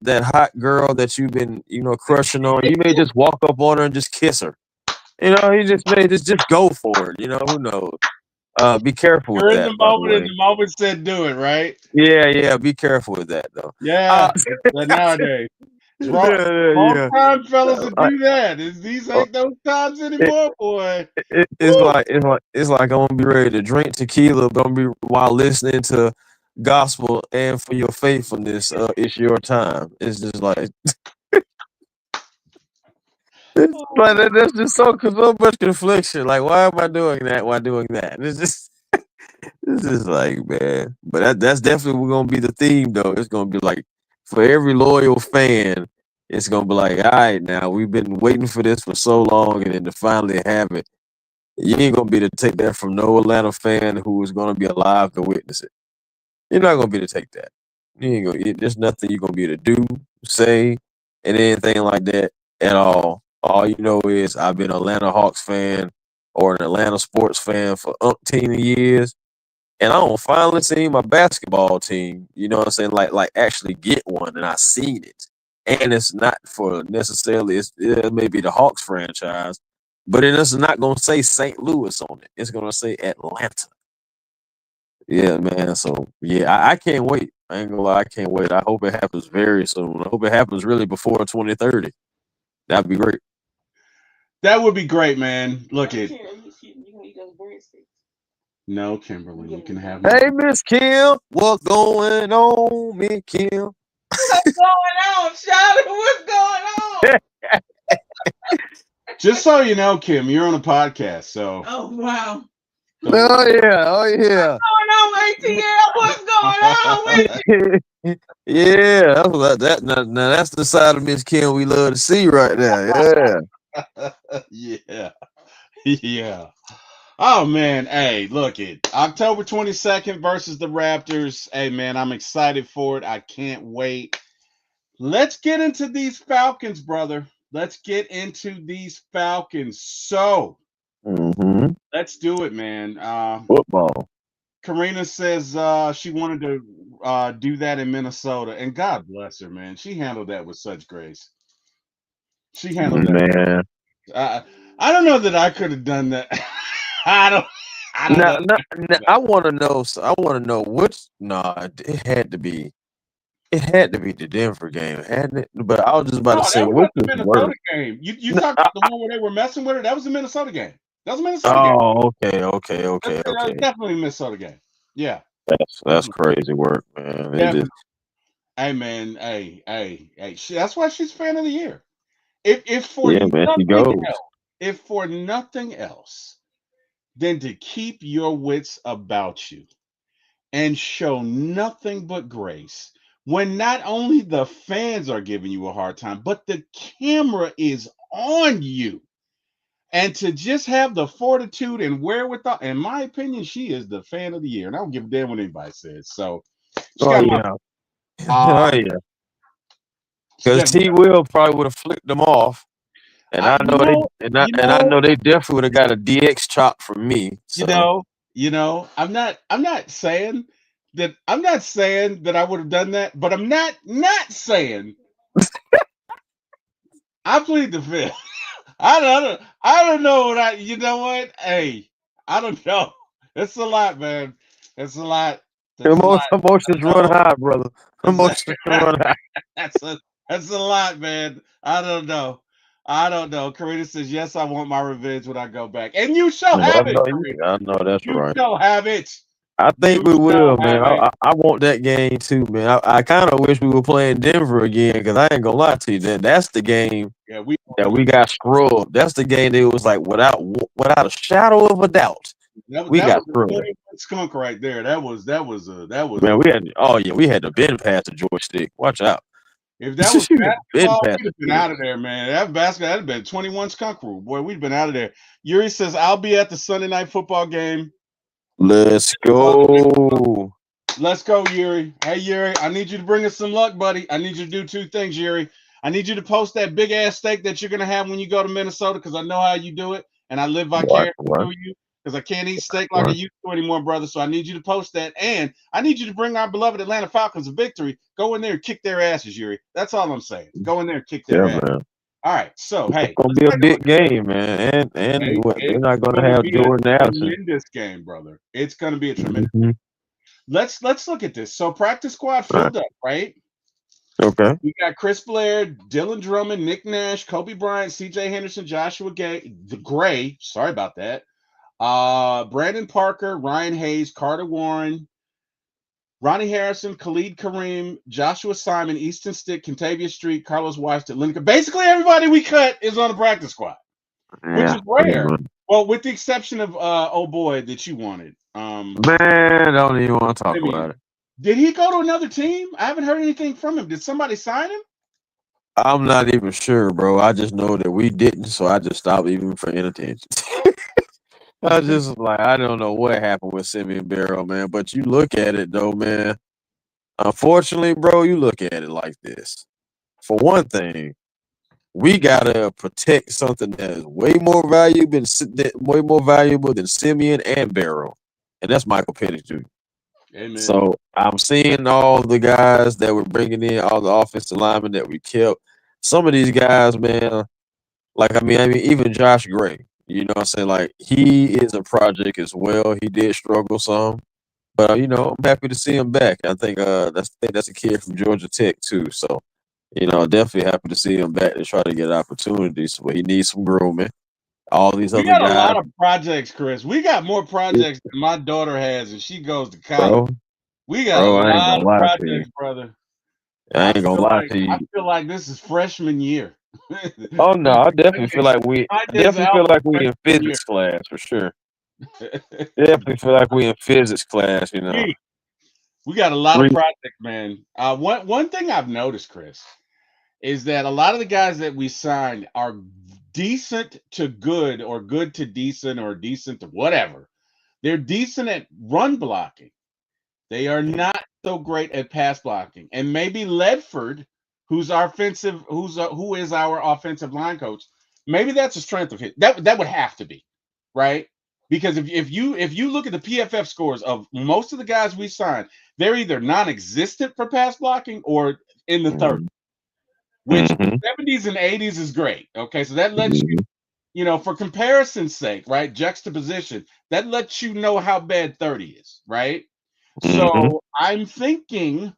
that hot girl that you've been crushing on. You may just walk up on her and just kiss her. You just may just go for it. Who knows? Be careful with You're in the that, by the moment, and way. the moment said do it, right? Yeah, yeah. Be careful with that, though. Uh, Yeah, but nowadays it's wrong. yeah, Wrong yeah. time, fellas, to Like, do that. These uh, ain't those times it, anymore, boy. it's Woo. like I'm gonna be ready to drink tequila, but I'm gonna be while listening to gospel and for your faithfulness. It's your time. It's just like it's like that's just so much confliction. Like, why am I doing that? Why doing that? It's just this is like, man. But that's definitely gonna be the theme, though. It's gonna be like for every loyal fan, it's gonna be like, all right, now we've been waiting for this for so long, and then to finally have it, you ain't gonna be able to take that from no Atlanta fan who is gonna be alive to witness it. You're not gonna be able to take that. You ain't gonna. There's nothing you're gonna be able to do, say, and anything like that at all. All you know is I've been an Atlanta Hawks fan or an Atlanta sports fan for umpteen years, and I don't finally see my basketball team. You know what I'm saying? Like actually get one, and I seen it. And it's not for necessarily. It may be the Hawks franchise, but it's not gonna say St. Louis on it. It's gonna say Atlanta. Yeah, man. So yeah, I can't wait. I ain't gonna lie, I can't wait. I hope it happens very soon. I hope it happens really before 2030. That'd be great. That would be great, man. Look it. No, Kimberly, you can have my. Hey, Miss Kim, what's going on, Miss Kim? What's going on, Charlotte? What's going on? Just so you know, Kim, you're on a podcast, so. Oh wow. Oh yeah, oh yeah. What's going on, ATL? What's going on with you? Yeah, now that's the side of Miss Kim we love to see right there. Yeah. Yeah. Yeah. Oh man, hey, look it. October 22nd versus the Raptors. Hey man, I'm excited for it. I can't wait. Let's get into these Falcons, brother. Let's get into these Falcons. So let's do it, man. Football. Karina says she wanted to do that in Minnesota, and God bless her, man. She handled that with such grace. She handled that. Man. I don't know that I could have done that. I don't. I don't know. Now, I want to know. I want to know which. Nah, it had to be. It had to be the Denver game, hadn't it? But I was just about to say, that which was the was Minnesota worse? game. You talked about the one where they were messing with her. That was the Minnesota game. That was the Minnesota game. Oh, okay. That was definitely a Minnesota game. Yeah. That's crazy work, man. Yeah. Hey man, hey. That's why she's fan of the year. If for nothing else, than to keep your wits about you and show nothing but grace when not only the fans are giving you a hard time, but the camera is on you. And to just have the fortitude and wherewithal, in my opinion, she is the fan of the year. And I don't give a damn what anybody says. So she got Oh yeah. Because T Will probably would have flicked them off. And I know they definitely would have got a DX chop from me. So. I'm not saying that I would have done that, but I'm not saying I plead the fifth. I don't know what you know what? Hey, I don't know. It's a lot, man. It's a lot. Emotions run high, brother. Emotions run high. That's a lot, man. I don't know. Karina says, yes, I want my revenge when I go back. And you shall have it. I know that's right. You shall have it. I think we will, man. I want that game too, man. I kind of wish we were playing Denver again because I ain't gonna lie to you. That's the game that we got scrubbed. That's the game that was like without a shadow of a doubt. We got scrubbed. Skunk right there. That was. Man, we had to bend past the joystick. Watch out. If that was basketball, we'd have been out of there, man. That basketball that'd been 21 skunk rule. Boy, we'd been out of there. Yuri says, I'll be at the Sunday night football game. Let's go. Let's go, Yuri. Hey, Yuri, I need you to bring us some luck, buddy. I need you to do two things, Yuri. I need you to post that big ass steak that you're gonna have when you go to Minnesota, because I know how you do it, and I live vicariously through you. Because I can't eat steak like I used to anymore, brother. So I need you to post that, and I need you to bring our beloved Atlanta Falcons a victory. Go in there and kick their asses, Yuri. That's all I'm saying. Go in there and kick their ass. Man. All right. So hey, it's gonna be a big game, man, and they're not gonna have Jordan Addison in this game, brother. It's gonna be a tremendous. Let's look at this. So practice squad filled up, right? Okay. We got Chris Blair, Dylan Drummond, Nick Nash, Kobe Bryant, C.J. Henderson, Joshua Gray. Sorry about that. Brandon Parker, Ryan Hayes, Carter Warren, Ronnie Harrison, Khalid Kareem, Joshua Simon, Easton Stick, Contavious Street, Carlos Washington, Lineker. Basically, everybody we cut is on the practice squad, which is rare. Well, with the exception of oh boy that you wanted. Man, I don't even want to talk about it. Did he go to another team? I haven't heard anything from him. Did somebody sign him? I'm not even sure, bro. I just know that we didn't, so I just stopped even paying attention. I just like I don't know what happened with Simeon Barrow, man. But you look at it though, man. Unfortunately, bro, you look at it like this. For one thing, we gotta protect something that is way more valuable than Simeon and Barrow, and that's Michael Penix Jr. Amen. So I'm seeing all the guys that we're bringing in, all the offensive linemen that we kept. Some of these guys, man, like I mean, even Josh Gray. You know what I'm saying? Like he is a project as well. He did struggle some, but I'm happy to see him back. I think that's a kid from Georgia Tech too. So, definitely happy to see him back to try to get opportunities. But he needs some grooming. All these We other got a guys, lot of projects, Chris. We got more projects than my daughter has, and she goes to college. bro, We got a bro, I ain't lot gonna of lie to you. projects, brother. I ain't gonna lie to I you. feel like this is freshman year. Oh no, I Kanye's definitely feel album like we in freshman year. physics class for sure. Definitely feel like we in physics class. we we got a lot of Re- projects, man. One thing I've noticed, Chris, is that a lot of the guys that we signed are decent to good, or good to decent, or decent to whatever. They're decent at run blocking. They are not so great at pass blocking. And maybe Ledford, who is our offensive line coach, maybe that's a strength of his. That would have to be, right? Because if you look at the PFF scores of most of the guys we signed, they're either non-existent for pass blocking or in the 30s, Mhm, which mhm, 70s and 80s is great. Okay, so that lets mhm, for comparison's sake, right? Juxtaposition, that lets you know how bad 30 is, right? mhm. So I'm thinking,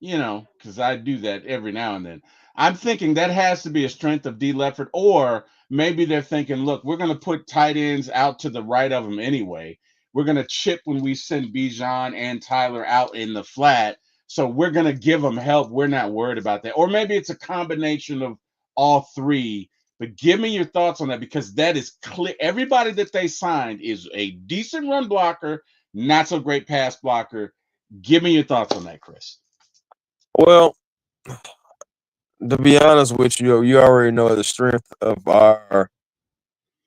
because I do that every now and then. I'm thinking that has to be a strength of D. Lefford, or maybe they're thinking, look, we're going to put tight ends out to the right of them anyway. We're going to chip when we send Bijan and Tyler out in the flat. So we're going to give them help. We're not worried about that. Or maybe it's a combination of all three. But give me your thoughts on that, because that is clear. Everybody that they signed is a decent run blocker, not so great pass blocker. Give me your thoughts on that, Chris. Well, to be honest with you, you already know the strength of our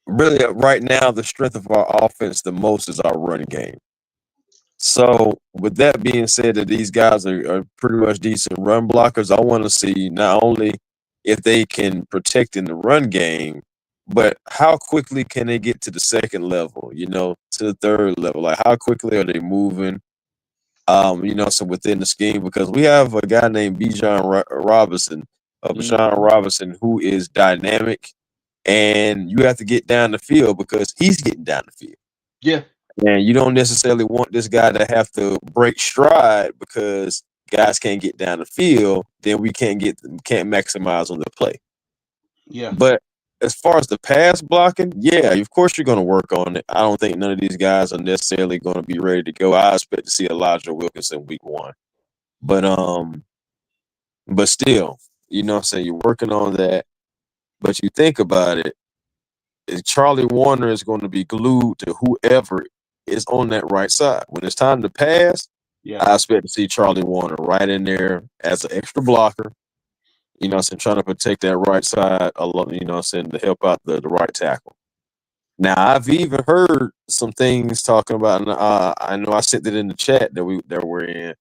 really right now. The strength of our offense the most is our running game. So, with that being said, that these guys are pretty much decent run blockers, I want to see not only if they can protect in the run game, but how quickly can they get to the second level, to the third level? Like, how quickly are they moving? So within the scheme, because we have a guy named Bijan Mhm. Robinson, who is dynamic, and you have to get down the field because he's getting down the field. Yeah. And you don't necessarily want this guy to have to break stride because guys can't get down the field. Then we can't maximize on the play. Yeah. But as far as the pass blocking, yeah, of course you're going to work on it. I don't think none of these guys are necessarily going to be ready to go. I expect to see Elijah Wilkinson week 1, but still, what I'm saying, you're working on that. But you think about it, Charlie Warner is going to be glued to whoever is on that right side. When it's time to pass, Yeah. I expect to see Charlie Warner right in there as an extra blocker. Trying to protect that right side along, to help out the right tackle. Now, I've even heard some things talking about, and I know I sent it in the chat that we're in,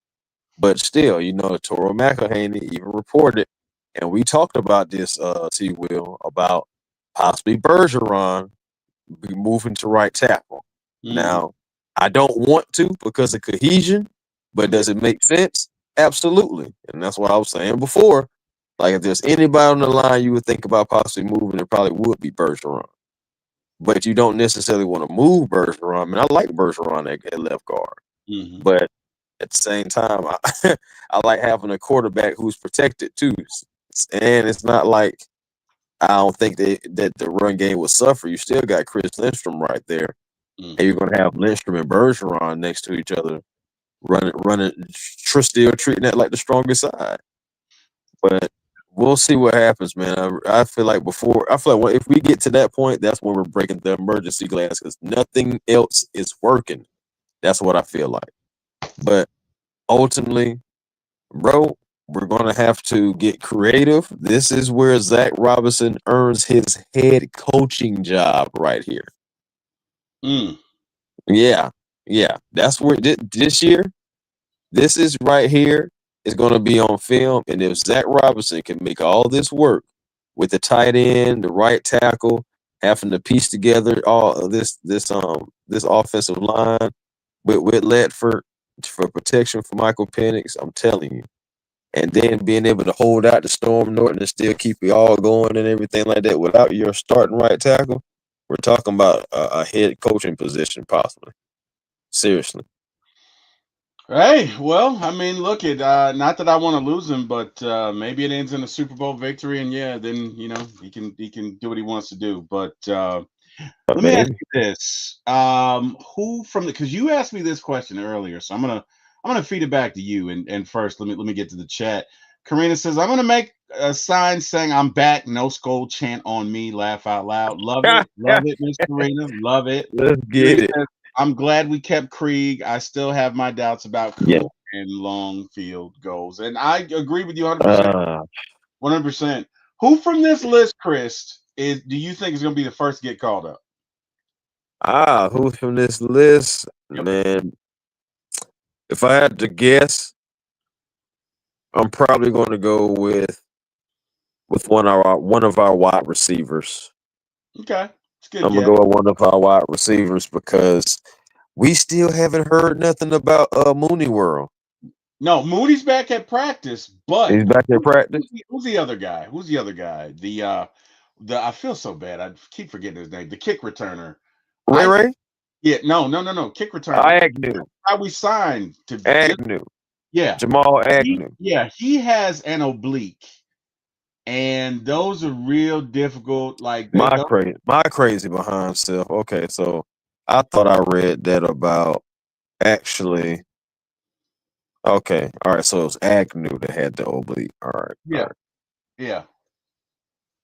but still, Toro McElhaney even reported, and we talked about this, T Will, about possibly Bergeron be moving to right tackle. Mhm. Now, I don't want to because of cohesion, but Yeah. does it make sense? Absolutely. And that's what I was saying before. Like, if there's anybody on the line you would think about possibly moving, it probably would be Bergeron. But you don't necessarily want to move Bergeron. I mean, I like Bergeron at left guard. Mhm. But at the same time, I like having a quarterback who's protected too. And it's not like I don't think that the run game will suffer. You still got Chris Lindstrom right there, and you're Mhm. going to have Lindstrom and Bergeron next to each other, running, still treating that like the strongest side. But we'll see what happens, man. I feel like if we get to that point, that's when we're breaking the emergency glass because nothing else is working. That's what I feel like. But ultimately, bro, we're going to have to get creative. This is where Zach Robinson earns his head coaching job right here. Mm. Yeah, yeah. That's where this year, this is right here is going to be on film. And if Zach Robinson can make all this work with the tight end, the right tackle, having to piece together all of this offensive line with Ledford for protection for Michael Penix, I'm telling you. And then being able to hold out the Storm Norton and still keep it all going and everything like that without your starting right tackle, we're talking about a head coaching position possibly. Seriously. Hey, well, I mean, look, it not that I want to lose him, but maybe it ends in a Super Bowl victory, and yeah, then he can do what he wants to do. But let me ask Maybe. you this: who from the because you asked me this question earlier, so I'm gonna feed it back to you. And first, let me get to the chat. Karina says I'm gonna make a sign saying I'm back. No skull chant on me. Laugh out loud. Love it, Miss Karina. Love it. Let's Julie get it. says, I'm glad we kept Krieg. I still have my doubts about Yeah. Koo and long field goals. And I agree with you 100%. Uh, 100%. Who from this list, Chris, do you think is going to be the first to get called up? who's from this list? Yep. Man, if I had to guess, I'm probably going to go with one of our wide receivers. Okay. It's a good I'm gonna guess. go with one of our wide receivers because we still haven't heard nothing about Mooney World. No, Moody's back at practice, but He's back at practice. who's the other guy? Who's the other guy? The I feel so bad. I keep forgetting his name. The kick returner. Ray I Ray, Yeah, no. Kick returner. Agnew, How we signed to just Agnew, yeah. Jamal Agnew. He has an oblique, and those are real difficult. Like they My don't. crazy behind self. Okay, so I thought I read that about actually. Okay, all right. So it was Agnew that had the oblique. All Yeah, right. yeah,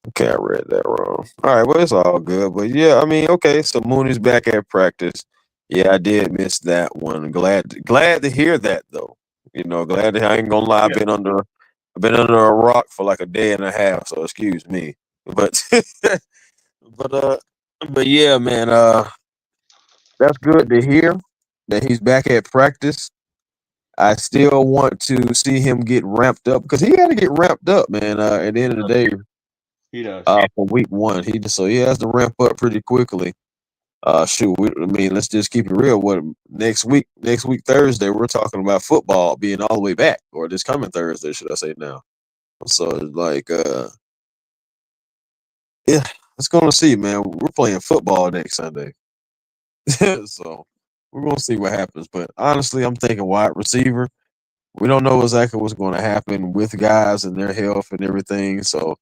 Okay, I read that wrong. All right, well, it's all good. But yeah, I mean, okay, so Mooney's back at practice. Yeah, I did miss that one. Glad to hear that though. Glad I ain't gonna lie, yeah. I've been under a rock for like a day and a half, so excuse me. But but but yeah, man, that's good to hear that he's back at practice. I still want to see him get ramped up because he got to get ramped up, man. At the end of the day, He does. for week one. He has to ramp up pretty quickly. Shoot, I mean, let's just keep it real. What next week Thursday, we're talking about football being all the way back, or this coming Thursday, should I say now? So it's like, yeah, let's go and see, man. We're playing football next Sunday, so we're gonna see what happens. But honestly, I'm thinking wide receiver. We don't know exactly what's going to happen with guys and their health and everything. So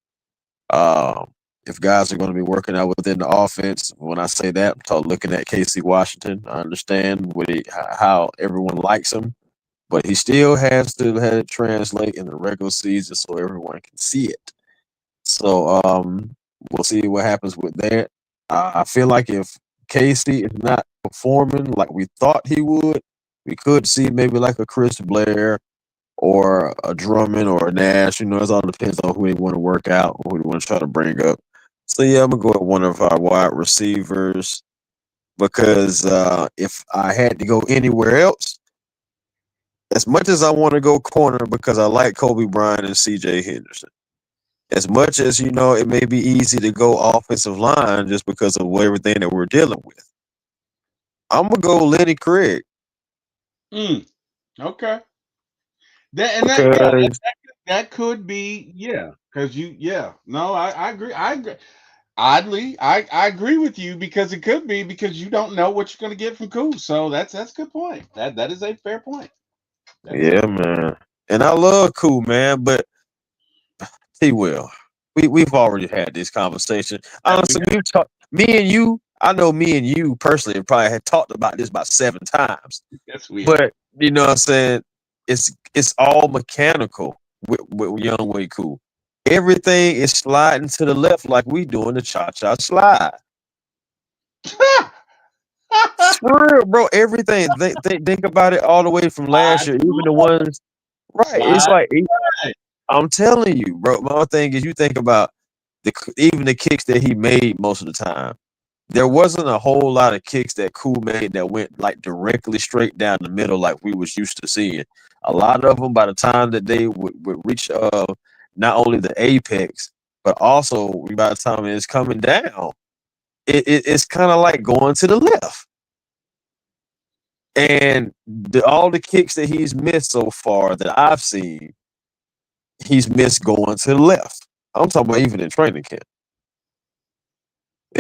if guys are going to be working out within the offense, when I say that, I'm talking looking at Casey Washington. I understand how everyone likes him, but he still has to have it translate in the regular season so everyone can see it. So we'll see what happens with that. I feel like if Casey is not performing like we thought he would, we could see maybe like a Chris Blair or a Drummond or a Nash. It all depends on who they want to work out or who they want to try to bring up. So yeah, I'm gonna go with one of our wide receivers because if I had to go anywhere else, as much as I want to go corner because I like Kobe Bryant and C.J. Henderson, as much as it may be easy to go offensive line just because of everything that we're dealing with, I'm gonna go Lenny Craig Mm, okay. That and that yeah because that could be because no I agree I agree. Oddly, I agree with you because it could be because you don't know what you're going to get from Cool. So that's a good point. That is a fair point. That is a yeah, man, and I love Cool, man, but T Will. We've already had this conversation. that we Honestly, we've talked. Me and you. I know me and you personally probably had talked about this about 7 times. yes we have. But you know what I'm saying? It's all mechanical with Young Way Cool. Everything is sliding to the left like we doing the cha-cha slide. For real, bro. Everything. Think about it all the way from last Slide year. to Even the the left, ones right. It's slide like right. I'm telling you, bro. My thing is, you think about even the kicks that he made most of the time. there wasn't a whole lot of kicks that Cool made that went like directly straight down the middle like we was used to seeing. A lot of them, by the time that they would reach not only the apex, but also by the time it's coming down, it's kind of like going to the left. And all the kicks that he's missed so far that I've seen, he's missed going to the left. I'm talking about even in training camp.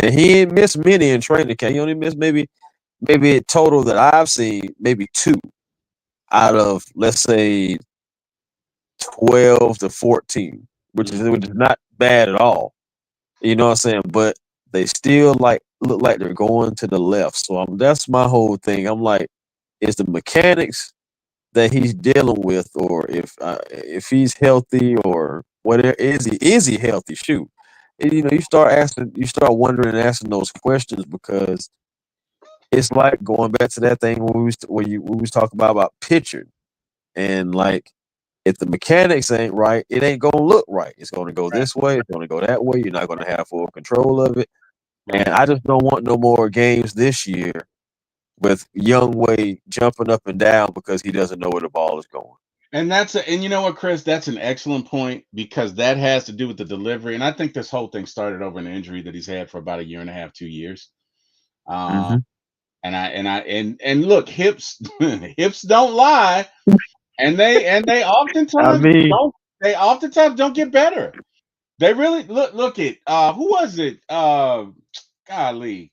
And he ain't missed many in training camp. He only missed maybe a total that I've seen, maybe 2 out of, let's say, 12 to 14, which is not bad at all. You know what I'm saying? But they still look like they're going to the left. So that's my whole thing. I'm like, is the mechanics that he's dealing with, or if he's healthy, or whatever, is he healthy? Shoot, and, you start wondering and asking those questions, because it's like going back to that thing when we was talking about pitching, and like, if the mechanics ain't right, it ain't gonna look right. It's gonna go this way, it's gonna go that way. You're not gonna have full control of it. And I just don't want no more games this year with Young Wei jumping up and down because he doesn't know where the ball is going. And you know what, Chris, that's an excellent point, because that has to do with the delivery. And I think this whole thing started over an injury that he's had for about a year and a half, 2 years. Mm-hmm. And look, hips hips don't lie, and they oftentimes don't get better. They really look at who was it? Golly,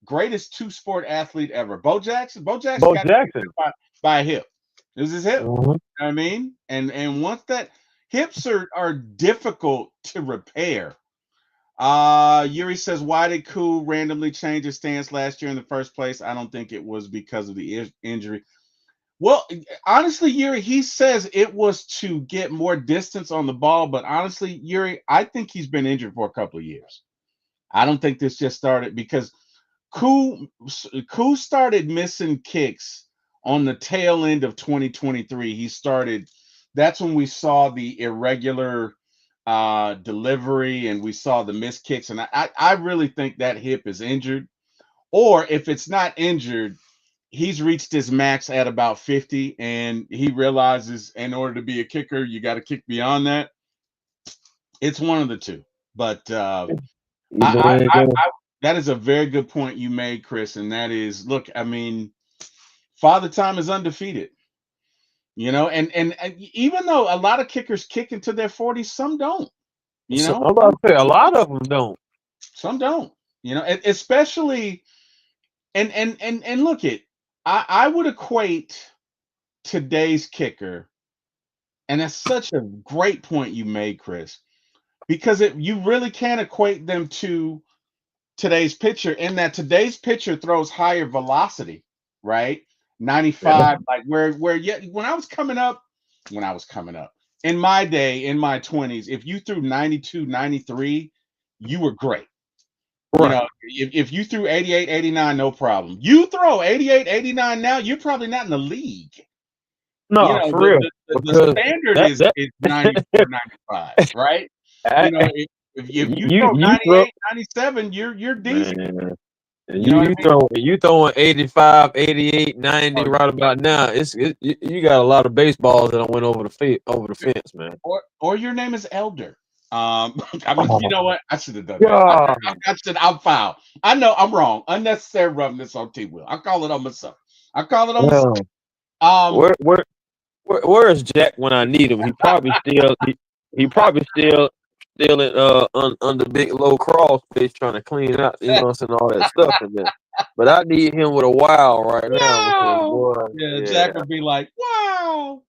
greatest two-sport athlete ever. Bo Jackson. Bo Jackson Bo got Jackson. by a hip. It was his hip. Mm-hmm. You know what I mean? And once that hips are difficult to repair. Yuri says, why did Koo randomly change his stance last year in the first place? I don't think it was because of the injury. Well, honestly, Yuri, he says it was to get more distance on the ball, but honestly, Yuri, I think he's been injured for a couple of years. I don't think this just started because Koo started missing kicks on the tail end of 2023. That's when we saw the irregular delivery, and we saw the missed kicks. And I really think that hip is injured. Or if it's not injured, he's reached his max at about 50, and he realizes in order to be a kicker, you got to kick beyond that. It's one of the two. But that is a very good point you made, Chris. And that is, look, I mean, Father Time is undefeated. And even though a lot of kickers kick into their 40s, some don't. I'm about to say a lot of them don't. Some don't. Especially and look at, I would equate today's kicker, and that's such a great point you made, Chris, because you really can't equate them to today's pitcher, in that today's pitcher throws higher velocity, right? 95, like where yet when I was coming up, in my day, in my 20s, if you threw 92, 93, you were great. Right. If you threw 88, 89, no problem. You throw 88, 89 now, you're probably not in the league. No, for real. The standard is 94, 95, right? If you throw 98, 97, you're decent. Man. You throwing 85, 88, 90 right about now. You got a lot of baseballs that went over the fence, man. Or your name is Elder. I mean, you know what? I should have done that. I said I'm foul. I know I'm wrong. Unnecessary roughness on T Wil. I call it on myself. Where is Jack when I need him? He probably still still on the big low crawl space trying to clean out, and all that stuff in there. But I need him with a wow right now. Boy, Jack would be like, wow.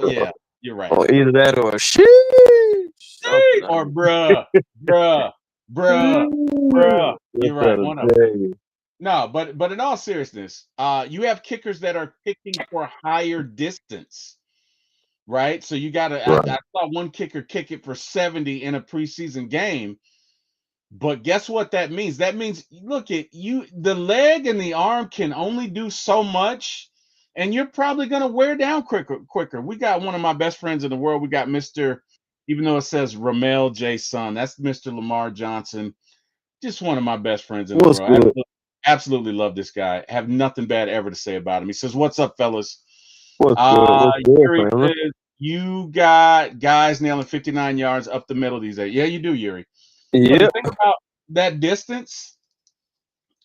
Yeah, you're right. Or either that or sheesh. Or bruh. You're right. One of them. No, but in all seriousness, you have kickers that are kicking for higher distance, right? So you got to. Right. I saw one kicker kick it for 70 in a preseason game, but guess what that means? That means, look at you. The leg and the arm can only do so much, and you're probably going to wear down quicker. We got one of my best friends in the world. We got Mr. Even though it says Ramel J. Son, that's Mr. Lamar Johnson. Just one of my best friends in the What's world. good? Absolutely love this guy. Have nothing bad ever to say about him. He says, "What's up, fellas?" What's good? What's good, Yuri family? says, "You got guys nailing 59 yards up the middle these days." Yeah, you do, Yuri. But the Yep. thing about that distance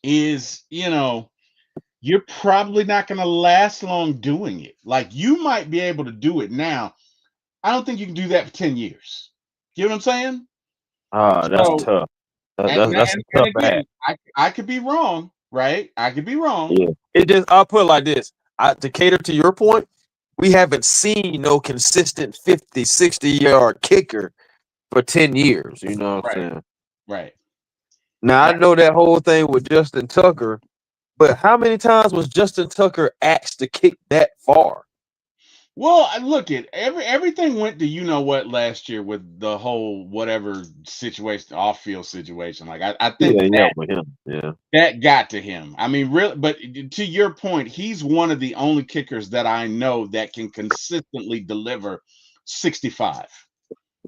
is, you're probably not going to last long doing it. Like you might be able to do it now. I don't think you can do that for 10 years. You know what I'm saying? Ah, that's So, tough. That's a and tough again, act. I could be wrong, right? I could be wrong. Yeah. It just I'll put it like this. To cater to your point, we haven't seen no consistent 50, 60-yard kicker for 10 years. You know what I'm Right, saying? right, Now I right. know that whole thing with Justin Tucker, but how many times was Justin Tucker asked to kick that far? Well, look at everything went to what last year with the whole whatever situation, off field situation. Like I think Yeah, yeah, with him. Yeah. that got to him. I mean, really, but to your point, he's one of the only kickers that I know that can consistently deliver 65.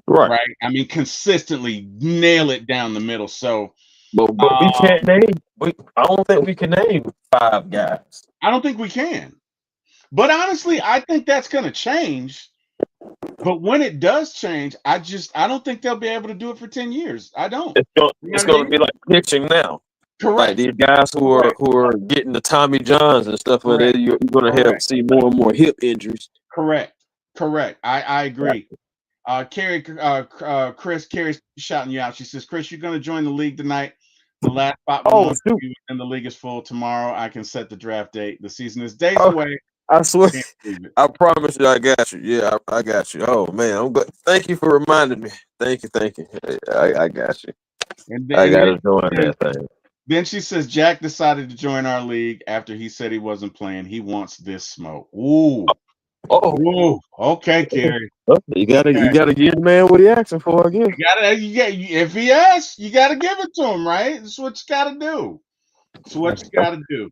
Right. Right? I mean, consistently nail it down the middle. So But we uh, can't name I don't think we can name 5 guys. I don't think we can. But honestly, I think that's going to change. But when it does change, I don't think they'll be able to do it for 10 years. I don't. You know It's what I gonna mean? be like pitching now. Like Correct. these guys Correct. who are getting the Tommy Johns and stuff like Correct. that, you're gonna have Correct. see more and more hip injuries. Correct. Correct. I Right. agree. Chris, Carrie's shouting you out. She says, Chris, you're going to join the league tonight. The last spot was Oh one for shoot! you, and the league is full tomorrow. I can set the draft date. The season is days Oh, away. I swear, Can't believe it. I promise you, I got you. Yeah, I got you. Oh man, I'm good. Thank you for reminding me. Thank you. I got you. I And got to join that thing. then she says Jack decided to join our league after he said he wasn't playing. He wants this smoke. Ooh, Oh, ooh. Okay, Carrie. you Okay. gotta give the man what he asking for, I guess. If he asks, you gotta give it to him, right? That's what you gotta do. That's what you gotta do.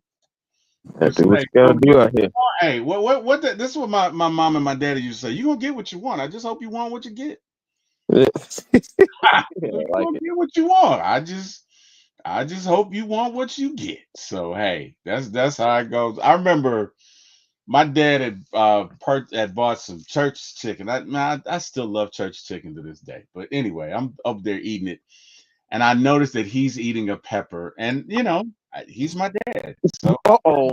Have What's to what hey, you gotta gonna get do what out here. you want. Hey, this is what my mom and my daddy used to say. You gonna get what you want. I just hope you want what you get. Yeah, You I like gonna it. get what you want. I just hope you want what you get. So hey, that's how it goes. I remember my dad had bought some church chicken. I still love church chicken to this day. But anyway, I'm up there eating it, and I noticed that he's eating a pepper, and he's my dad, so Uh oh.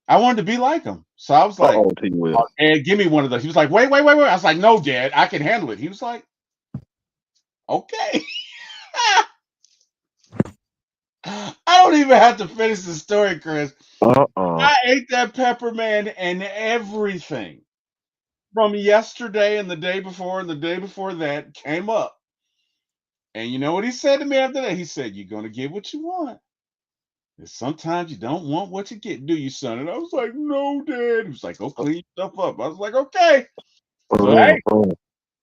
I wanted to be like him. So I was Uh like, oh, T "Oh, Will. Dad, give me one of those." He was like, "Wait, wait, wait, wait." I was like, "No, Dad, I can handle it." He was like, "Okay." I don't even have to finish the story, Chris. Uh-uh. I ate that pepper, man, and everything from yesterday and the day before and the day before that came up. And you know what he said to me after that? He said, "You're gonna get what you want. And sometimes you don't want what you get, do you, son?" And I was like, "No, Dad." He was like, "Go clean yourself up." I was like, "Okay." So hey, Uh-uh.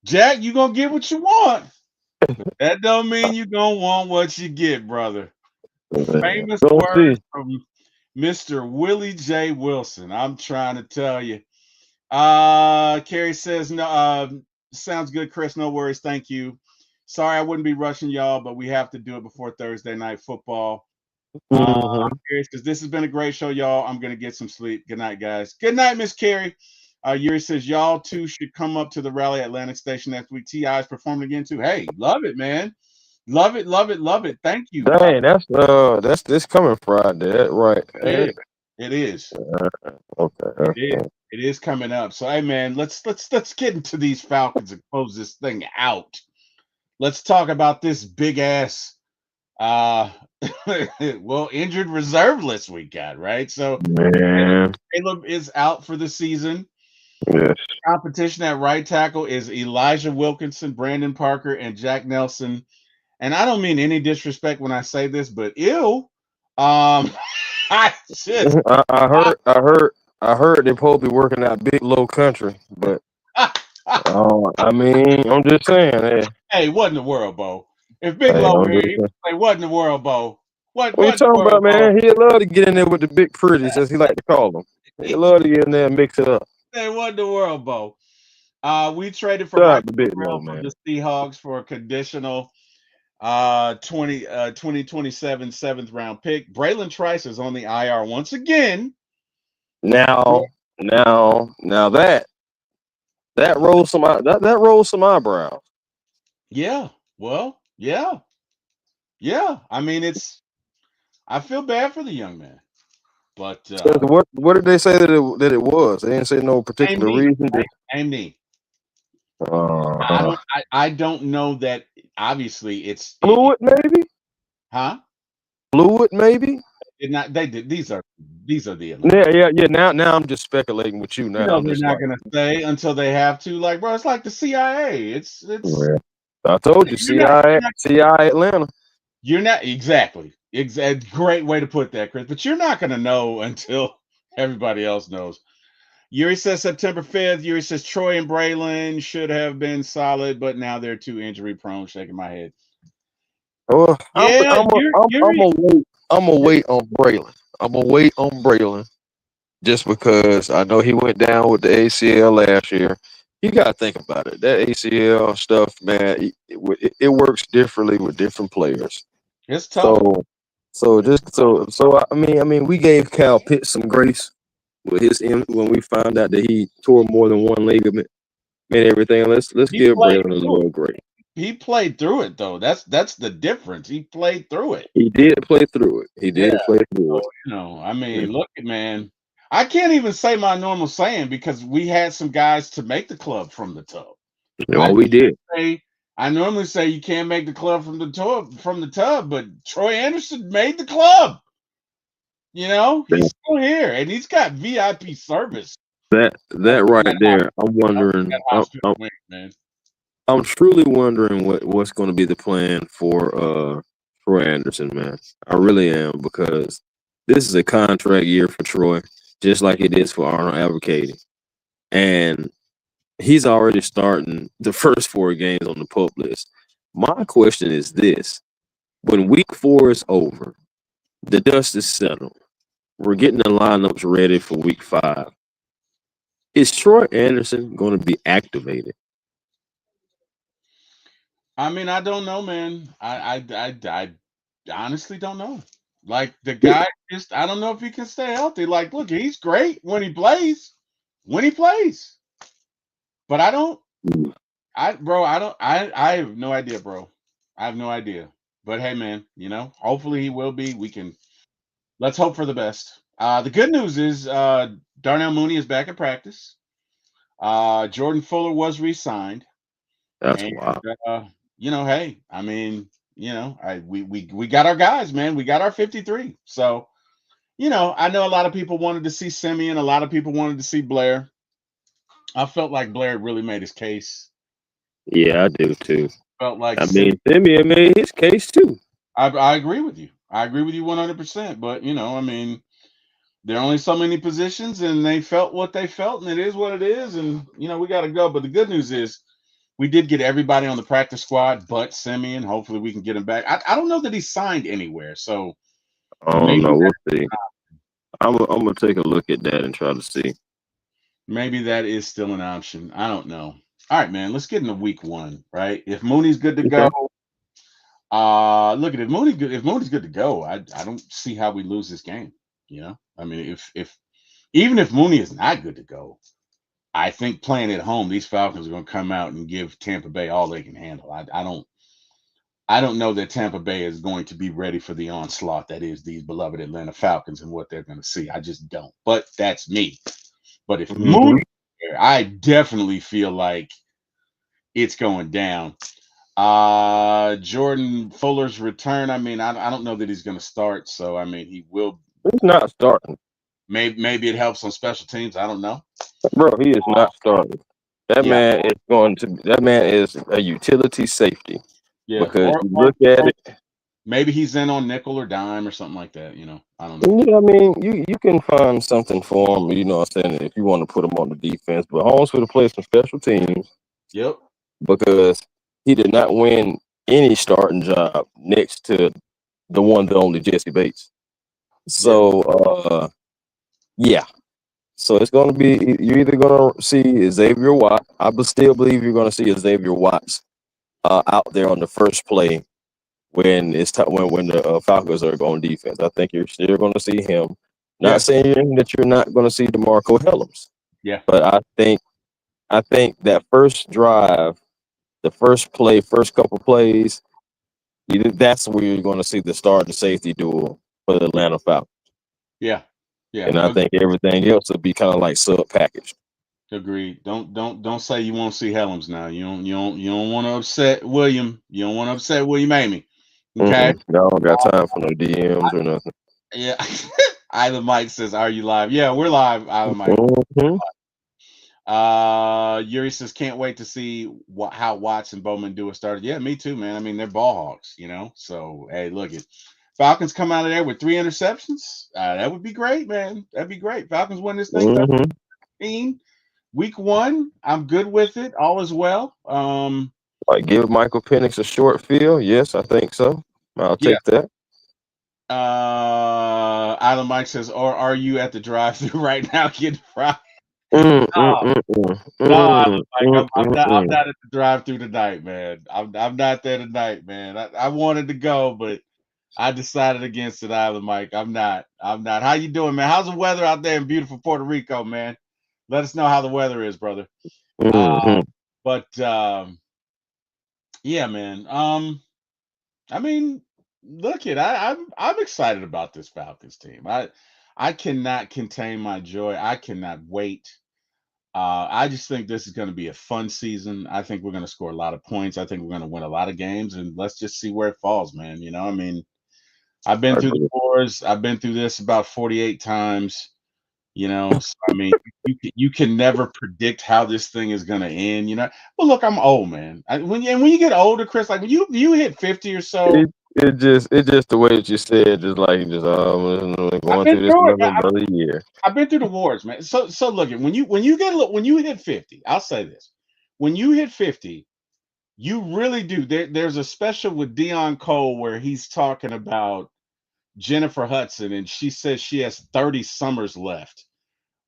Jack, you gonna get what you want. That don't mean you gonna want what you get, brother. Famous Don't see. words from Mr. Willie J. Wilson. I'm trying to tell you. Carrie says, no, sounds good, Chris. No worries. Thank you. Sorry, I wouldn't be rushing y'all, but we have to do it before Thursday night football. Mm-hmm. Carrie says, this has been a great show, y'all. I'm going to get some sleep. Good night, guys. Good night, Miss Carrie. Yuri says, y'all two should come up to the rally at Atlantic Station next week. T.I. is performing again, too. Hey, love it, man. Love it, love it, love it. Thank you. Dang, that's this coming Friday, right? It is. It is. Okay. It is. It is coming up. So hey man, let's get into these Falcons and close this thing out. Let's talk about this big ass uh well injured reserve list we got, right? So Man, Caleb is out for the season. yes. Competition at right tackle is Elijah Wilkinson, Brandon Parker, and Jack Nelson. And I don't mean any disrespect when I say this, but ill. I just I heard they supposed to be working out big low country, but I mean, I'm just saying, hey, what in the world, Bo? If Big hey, Low I'm here, just he saying. would say, "What in the world, Bo? What What you what in the talking world, about, Bo?" man? He love to get in there with the big pretties, as he like to call them. He He love to get in there and mix it up. said, "What in the world, Bo?" We traded for Shout Michael out to Big Low, Burrell from man. the Seahawks for a conditional. 2027 seventh round pick. Braylon Trice is on the IR once again. Now, now that rolls that rolls some eyebrows. Yeah. Well, yeah. Yeah. I mean, I feel bad for the young man, but So what did they say that it was? They didn't say no same particular knee. reason. Same knee. Uh, I don't know that obviously fluid maybe, huh? fluid maybe. It not they did these are the Atlanta. Yeah. Now I'm just speculating with you. You Now know I'm they're just not like, gonna say until they have to. Like, bro, it's like the CIA. It's well, I told you, CI Atlanta. you're not exactly. Exact great way to put that, Chris. But you're not gonna know until everybody else knows. Yuri says September 5th. Yuri says Troy and Braylon should have been solid, but now they're too injury prone. Shaking my head. Well, Yeah, I'm gonna wait. I'm gonna wait on Braylon. I'm gonna wait on Braylon just because I know he went down with the ACL last year. You gotta think about it. That ACL stuff, man, it works differently with different players. it's tough. So, I mean, we gave Cal Pitts some grace with when we found out that he tore more than one ligament and everything. Let's He give played Braylon a through it. little grace. He played through it though. That's the difference. He played through it. He did play through it. He Yeah. did play through So, it. I mean, look at man. I can't even say my normal saying because we had some guys to make the club from the tub. I Oh, we did. say I normally say you can't make the club from the tub, but Troy Anderson made the club. He's still here and he's got VIP service That right there. I'm at wondering. hospital wing, man. I'm truly wondering what's going to be the plan for Troy Anderson, man. I really am because this is a contract year for Troy, just like it is for Arnold Advocating, and he's already starting the first 4 games on the pup list. My question is this: when Week 4 is over, the dust is settled. We're getting the lineups ready for Week 5. Is Troy Anderson going to be activated? I mean, I don't know, man. I honestly don't know. Like the guy just I don't know if he can stay healthy. Like, look, he's great when he plays. When he plays. But I don't bro, I have no idea, bro. I have no idea. But hey man, hopefully he will be. Let's hope for the best. The good news is Darnell Mooney is back in practice. Jordan Fuller was re-signed. That's And wild. hey, I mean, we got our guys, man. We got our 53. So, I know a lot of people wanted to see Simeon, a lot of people wanted to see Blair. I felt like Blair really made his case. Yeah, I do too. Felt like I mean, Simeon made his case too. I agree with you. I agree with you 100%. But I mean, there are only so many positions, and they felt what they felt, and it is what it is. And we got to go. But the good news is, we did get everybody on the practice squad, but Simeon. Hopefully, we can get him back. I don't know that he's signed anywhere, so I don't maybe know. We'll see. I'm gonna take a look at that and try to see. maybe that is still an option. I don't know. All right, man. Let's get into week 1, right? If Mooney's good to go, Okay. look at if Mooney's good to go, I don't see how we lose this game. I mean, if even if Mooney is not good to go, I think playing at home, these Falcons are going to come out and give Tampa Bay all they can handle. I don't know that Tampa Bay is going to be ready for the onslaught that is these beloved Atlanta Falcons and what they're going to see. I just don't. But that's me. But if Mhm. Mooney, I definitely feel like it's going down. Jordan Fuller's return. I mean, I don't know that he's going to start. So I mean, he will. He's not starting, Maybe it helps on special teams. I don't know. bro. He is not starting. That Yeah, man is going to. That man is a utility safety yeah. because Or, you or, look at or it. maybe he's in on nickel or dime or something like that. I don't know. Yeah, I mean, you can find something for him. You know what I'm saying? If you want to put him on the defense, but Holmes would have played some special teams Yep. because he did not win any starting job next to the one, the only Jesse Bates. Yeah. So, yeah. So it's going to be you're either going to see Xavier Watt. I still believe you're going to see Xavier Watts out there on the first play when it's when the Falcons are on defense. I think you're still going to see him. Not Yeah, saying that you're not going to see DeMarco Hellams, yeah, but I think that first drive, the first play, first couple plays, that's where you're going to see the start and safety duel for the Atlanta Falcons. yeah, yeah. And I think everything else will be kind of like sub packaged. Agreed. Don't say you won't see Helms now. You don't want to upset William. You don't want to upset William Amy. Okay. I don't got time for no DMs or nothing. Yeah. Island Mike says, "Are you live?" Yeah, we're live. Island Mike. Mhm. Yuri says, "Can't wait to see how Watts and Bowman do it started." Yeah, me too, man. I mean, they're ball hogs, you know. So hey, look it. Falcons come out of there with 3 interceptions. That would be great, man. That'd be great. Falcons win this thing Mhm. 13. Week 1, I'm good with it. All is well. Like give Michael Penix a short field. Yes, I think so. I'll Yeah. take that. Island Mike says, "Or are you at the drive-through right now getting fried?" Mm, mm, No, mm, mm, no, mm, Island Mike, mm, I'm mm, not. I'm mm. not at the drive-through tonight, man. I'm not there tonight, man. I wanted to go, but I decided against it, Island Mike. I'm not. I'm not. How you doing, man? How's the weather out there in beautiful Puerto Rico, man? Let us know how the weather is, brother. Uh, Mhm. but yeah, man. I mean, look it. I'm excited about this Falcons team. I cannot contain my joy. I cannot wait. I just think this is going to be a fun season. I think we're going to score a lot of points. I think we're going to win a lot of games, and let's just see where it falls, man. You know, I mean, I've been I through the agree. wars. I've been through this about 48 times. You know, so, I mean, you can never predict how this thing is going to end. You know, well, look, I'm old, man. When you get older, Chris, like when you hit 50 or so, It just the way that you said, just like just I've going been through this through it, man. another year. I've been through the wars, man. So look at when you hit 50, I'll say this. When you hit 50, you really do. There's a special with Dion Cole where he's talking about Jennifer Hudson and she says she has 30 summers left.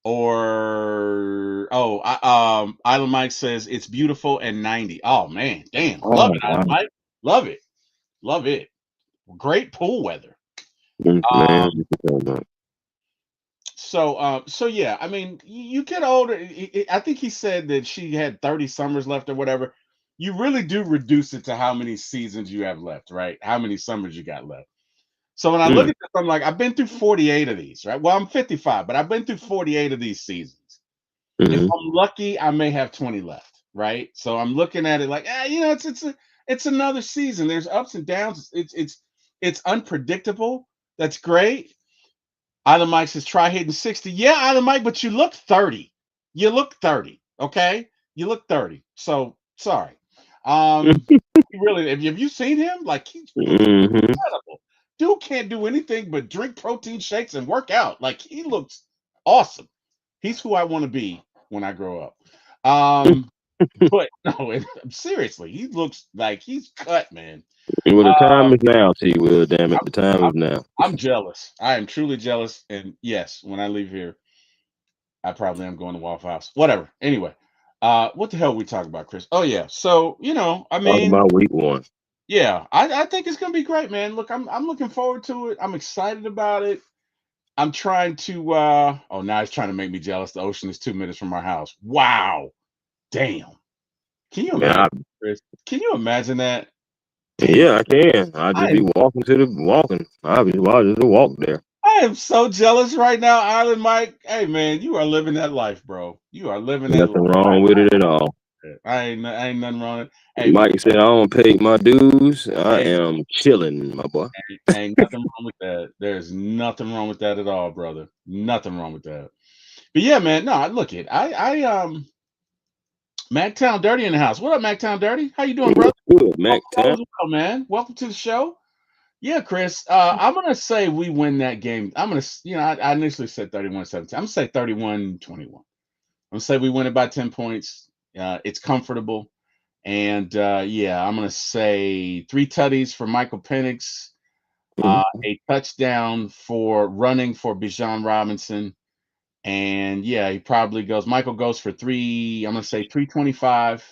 Or Island Mike says it's beautiful and 90. Oh man, damn. Love Oh it, Island wow, Mike. Love it. Love it. Great pool weather. man! Um So yeah, I mean, you get older. I think he said that she had 30 summers left or whatever. You really do reduce it to how many seasons you have left, right? How many summers you got left. So when I look Mm, at this, I'm like, I've been through 48 of these, right? Well, I'm 55, but I've been through 48 of these seasons. If mhm. I'm lucky, I may have 20 left, right? So I'm looking at it like, it's another season. There's ups and downs. It's unpredictable. That's great. Island Mike says, try hitting 60. Yeah, Island Mike, but you look 30. You look 30. Okay. You look 30. So sorry. He really, have you seen him? Like he looks Mhm. incredible. Dude can't do anything but drink protein shakes and work out. Like he looks awesome. He's who I want to be when I grow up. Um, but no, seriously, he looks like he's cut, man. Well, the Uh, time is now, T Will. Damn it, I'm, the time I'm is now. I'm jealous. I am truly jealous. And yes, when I leave here, I probably am going to Waffle House. Whatever. Anyway, what the hell are we talking about, Chris? Oh yeah. So I Talk mean, about week one. yeah, I think it's gonna be great, man. Look, I'm looking forward to it. I'm excited about it. I'm trying to oh now he's trying to make me jealous. The ocean is 2 minutes from our house. Wow. Damn. Can you Man, imagine, Chris? Can you imagine that? Damn. yeah, I can. I I just be am walking to the walking. I just walk there. I am so jealous right now, Island Mike. Hey man, you are living that life, bro. You are living that Nothing life. wrong with it at all. I ain't nothing wrong with it. Hey, Mike said I don't pay my dues. I ain't, am chilling, my boy. ain't nothing wrong with that. There's nothing wrong with that at all, brother. Nothing wrong with that. But yeah, man, no, look it. Mactown Dirty in the house. What up, Mactown Dirty? How you doing, brother? What's good, Hope Mac all Town? is well, man. Welcome to the show. Yeah, Chris. I'm gonna say we win that game. I initially said 31-17. I'm gonna say 31-21. I'm gonna say we win it by 10 points. It's comfortable. And yeah, I'm gonna say 3 tutties for Michael Penix, Mhm. a touchdown for running for Bijan Robinson, and yeah, he probably goes. Michael goes for three. I'm gonna say 325.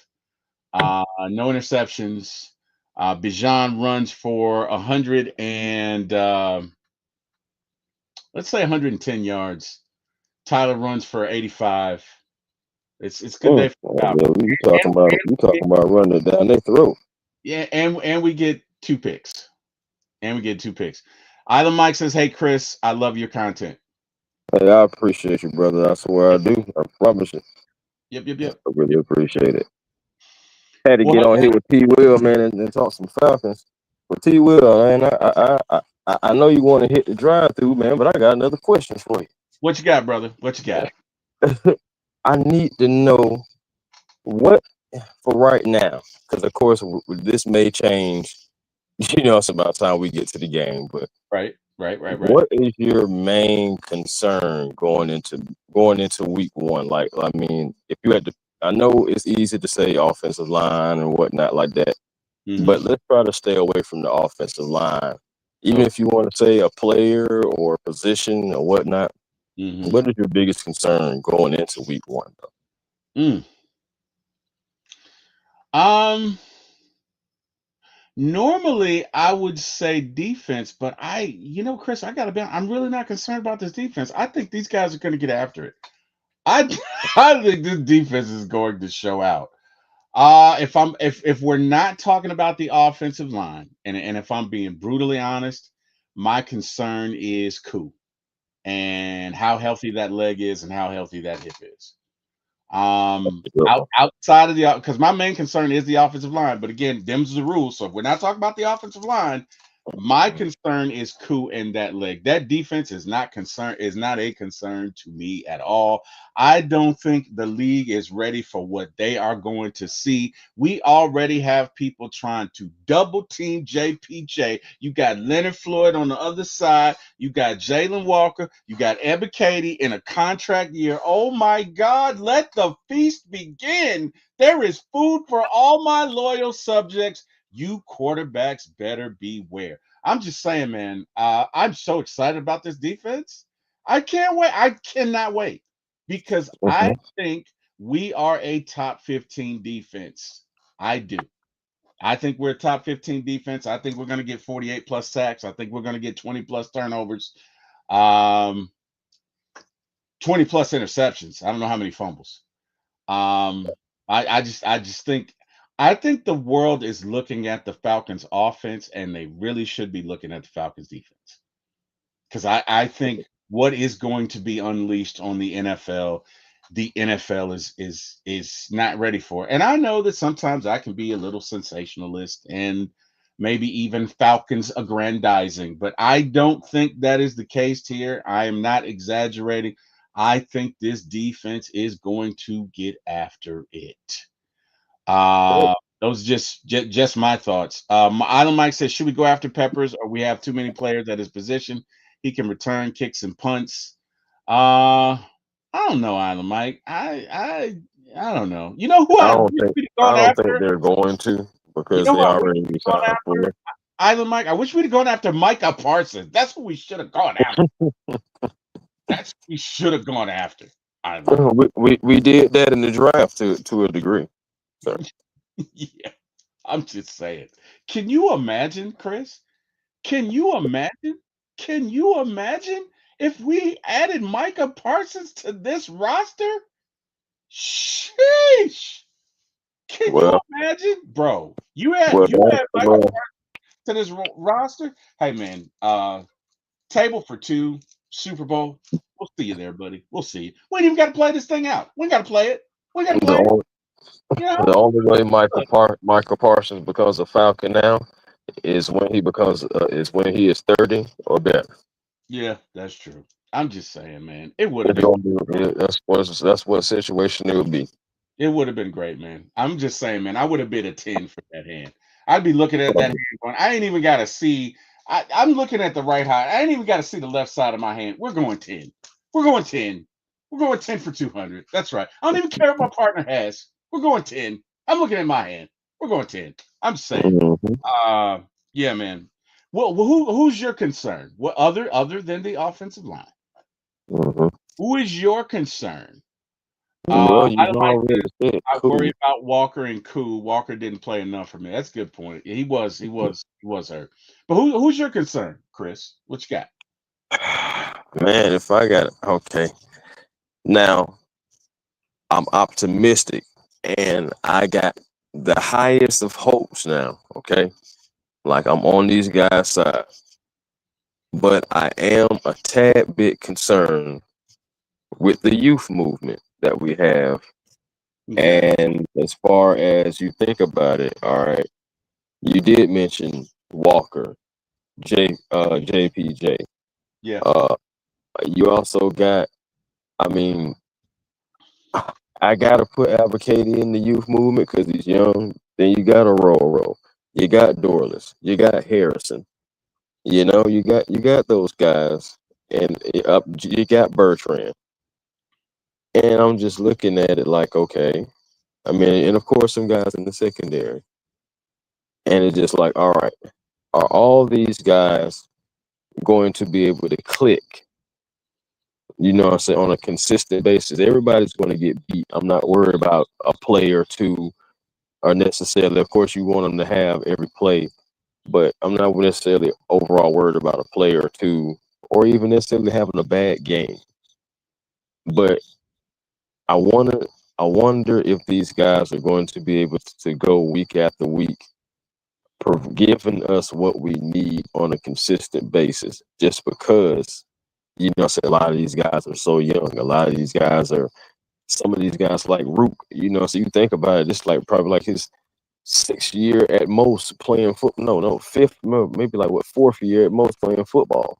No interceptions. Bijan runs for 100 and let's say 110 yards. Tyler runs for 85. It's a good day for the Yeah, Falcons. And, you talking about running it down their throat. yeah, and we get 2 picks. And we get 2 picks. Island Mike says, "Hey Chris, I love your content." Hey, I appreciate you, brother. I swear I Yep, do. I promise you. yep, yep, I yep. really appreciate it. Had to Well, get on here with T Will, man, and talk some Falcons. With T Will, man, I know you want to hit the drive through, man, but I got another question for what you got, brother? What you got? you. I need to know what for right now, because of course this may change. You know, it's about time we get to the game, but Right, right, right, right. what is your main concern going into week one? Like, I mean, if you had to, I know it's easy to say offensive line and whatnot like that, Mm-hmm. but let's try to stay away from the offensive line. Even Okay. if you want to say a player or a position or whatnot, Mm-hmm. what is your biggest concern going into week one, though? Mm. Um. Normally, I would say defense, but Chris, I gotta be. I'm really not concerned about this defense. I think these guys are going to get after it. I I think this defense is going to show out. If we're not talking about the offensive line, and if I'm being brutally honest, my concern is Koo and how healthy that leg is and how healthy that hip is. That's a good one. Outside of the because my main concern is the offensive line, but again, them's the rules. So if we're not talking about the offensive line, my concern is Koo and that leg. That defense is not a concern to me at all. I don't think the league is ready for what they are going to see. We already have people trying to double team JPJ. You got Leonard Floyd on the other side. You got Jalen Walker. You got Ebiketie in a contract year. Oh my God, let the feast begin. There is food for all my loyal subjects. You quarterbacks better beware. I'm just saying, man. I'm so excited about this defense. I can't wait. I cannot wait because I Mhm. think we are a top 15 defense. I do. I think we're a top 15 defense. I think we're going to get 48 plus sacks. I think we're going to get 20 plus turnovers, um, 20 plus interceptions. I don't know how many fumbles. Um, I just think the world is looking at the Falcons offense and they really should be looking at the Falcons defense. Because I think what is going to be unleashed on the NFL is not ready for. And I know that sometimes I can be a little sensationalist and maybe even Falcons aggrandizing, but I don't think that is the case here. I am not exaggerating. I think this defense is going to get after it. Those just my thoughts. Island Mike says, should we go after Peppers or we have too many players at his position? He can return kicks and punts. I don't know, Island Mike. I don't know. You know who I I don't wish think we'd have I gone don't think after? they're going to You because know who they I wish already we'd have gone resigned after? Fuller. Island Mike. I wish we'd have gone after Micah Parsons. That's who we should have gone after. That's who we should have gone after. Island Mike. We did that in the draft to a degree, sir. Yeah, I'm just saying. Can you imagine, Chris? Can you imagine? Can you imagine if we added Micah Parsons to this roster? Sheesh. Can you Well, imagine? Bro, well, you add Micah well, to this roster? Hey man, table for two, Super Bowl. We'll see you there, buddy. We'll see you. We ain't even got to play this thing out. We ain't got to play it. We got to the play it. only You know? the only way Look, Michael Parsons becomes a Falcon now is when he is 30 or better. yeah, that's true. I'm just saying, man. It would have It's been gonna be that's what situation it would be. It would have been great, man. I'm just saying, man, I would have bid a 10 for that hand. I'd be looking at that hand going, I ain't even got to see. I'm looking at the right hand. I ain't even got to see the left side of my hand. We're going 10. We're going 10. We're going 10 for 200. That's right. I don't even care what my partner has. We're going 10. I'm looking at my hand. We're going 10. I'm saying. Mhm, Uh, yeah, man. Well, who's your concern? What other than the offensive line? mhm. Who is your concern? Well, I you've like already this. said I worry cool. about Walker and Koo. Walker didn't play enough for me. That's a good point. He was hurt. But who's your concern, Chris? What you got? Man, if I got okay. Now, I'm optimistic and I got the highest of hopes now, okay? Like I'm on these guys' side. But I am a tad bit concerned with the youth movement that we have. Okay. And as far as you think about it, all right, you did mention Walker, JPJ. Yeah. Uh, you also got, I mean, I gotta put Advocaty in the youth movement because he's young. Then you got a Roro, you got Dorless, you got Harrison. You got those guys, and you got Bertrand. And I'm just looking at it like, okay. I mean, and of course, some guys in the secondary. And it's just like, all right, are all these guys going to be able to click, what I'm saying, on a consistent basis? Everybody's going to get beat. I'm not worried about a play or two, or necessarily, of course, you want them to have every play, but I'm not necessarily overall worried about a play or two, or even necessarily having a bad game. But I wonder, I wonder if these guys are going to be able to go week after week, giving us what we need on a consistent basis. Just because, I said a lot of these guys are so young. A lot of these guys are. Some of these guys like Rook. So you think about it, it's like probably like his 6th year at most playing football. No, fifth, maybe like what, 4th year at most playing football.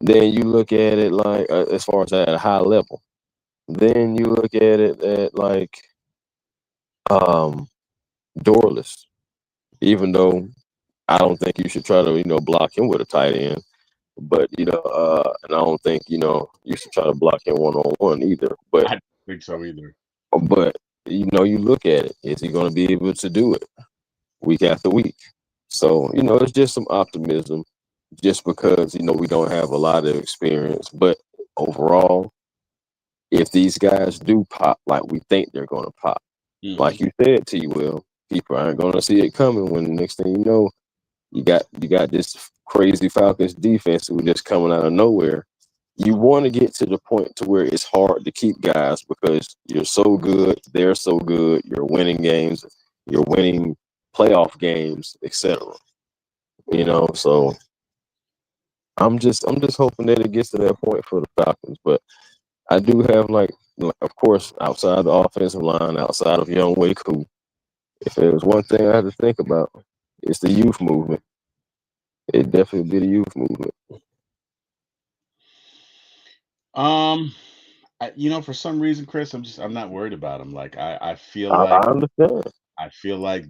Then you look at it like as far as at a high level. Then you look at it at like um Dorless, even though I don't think you should try to, block him with a tight end. But and I don't think you should try to block him 1-on-1 either. I don't think so either. But you look at it, is he going to be able to do it week after week? So it's just some optimism, just because we don't have a lot of experience. But overall, if these guys do pop like we think they're going to pop, Hmm. like you said, T Will, people aren't going to see it coming. When the next thing you know, you got this crazy Falcons defense who just coming out of nowhere. You want to get to the point to where it's hard to keep guys because you're so good, they're so good, you're winning games, you're winning playoff games, etc. So I'm just hoping that it gets to that point for the Falcons. But I do have of course, outside the offensive line, outside of Young Waku, if there was one thing I had to think about, it's the youth movement. It definitely be the youth movement. Um, for some reason, Chris, I'm not worried about them. Like I feel I like understand.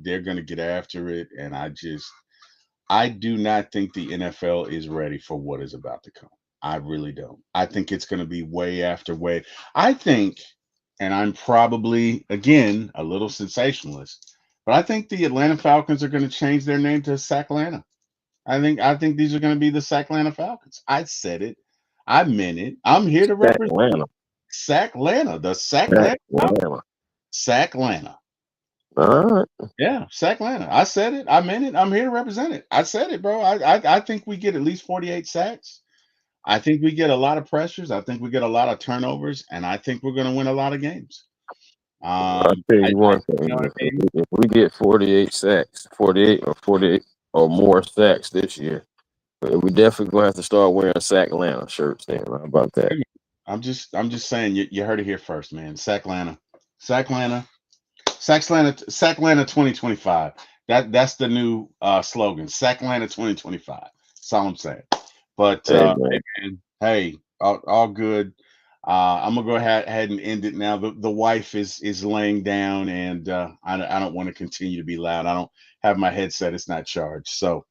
they're gonna get after it, and I do not think the NFL is ready for what is about to come. I really don't. I think it's gonna be way after way. I think, and I'm probably again a little sensationalist, but I think the Atlanta Falcons are gonna change their name to Saclanta. I think these are gonna be the Saclanta Falcons. I said it. I meant it. I'm here to represent Atlanta. Saclanta, the Saclanta Falcons. Atlanta. Saclanta. All right. Yeah, Saclanta. I said it. I meant it. I'm here to represent it. I said it, bro. I think we get at least 48 sacks. I think we get a lot of pressures. I think we get a lot of turnovers, and I think we're going to win a lot of games. I'll tell I you one you know thing. what I mean? If we get 48 sacks, 48 or more sacks this year, we definitely gonna have to start wearing sack Atlanta shirts. Then, how about that? I'm just saying. You heard it here first, man. Saclanta, Saclanta, Saclanta 2025. That's the new slogan. Saclanta 2025. That's all I'm saying. But Hey man, hey, man, hey, all good. I'm gonna go ahead and end it now. The wife is laying down, and I don't want to continue to be loud. I don't have my headset; it's not charged. So,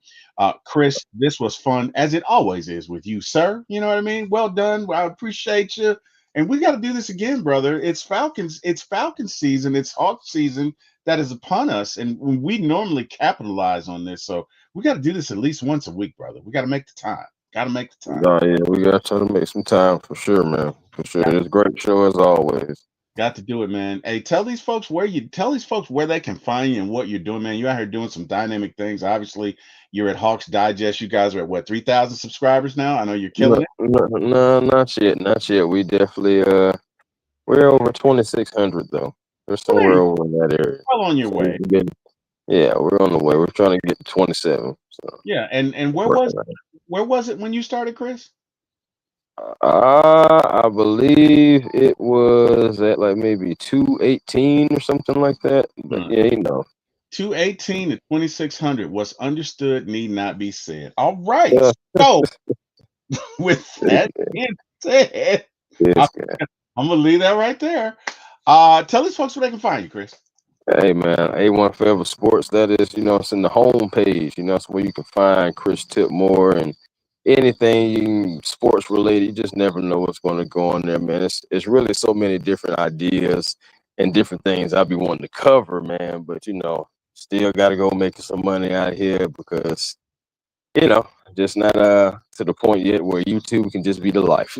Chris, this was fun as it always is with you, sir. You know what I mean? Well done. I appreciate you, and we got to do this again, brother. It's Falcons. It's Falcons season. It's Hawk season that is upon us, and we normally capitalize on this. So we got to do this at least once a week, brother. We got to make the time. Got to make the time. oh yeah, we gotta try to make some time for sure, man. For sure, it's a great show as always. Got to do it, man. Hey, tell these folks where they can find you and what you're doing, man. You're out here doing some dynamic things. Obviously, you're at Hawks Digest. You guys are at what, 3,000 subscribers now? I know you're No, killing it. no, no, not yet, not yet. We definitely we're over 2,600 though. We're somewhere Hey, over in that area. well on your So way. yeah, we're on the way. We're trying to get to 27. So Yeah, and working on it. where was it when you started, Chris? I believe it was at like maybe 218 or something like that. But Hmm. yeah, you know. 218 to 2,600. What's understood need not be said. All right. Yeah, So with this that guy, being said, this I'm, guy. I'm gonna leave that right there. Tell these folks where they can find you, Chris. Hey man, A1 Forever Sports. That is, it's in the home page. It's where you can find Chris Tipmore and anything sports related. You just never know what's going to go on there, man. It's really so many different ideas and different things I'll be wanting to cover, man. But still got to go making some money out here because you know, just not to the point yet where YouTube can just be the life.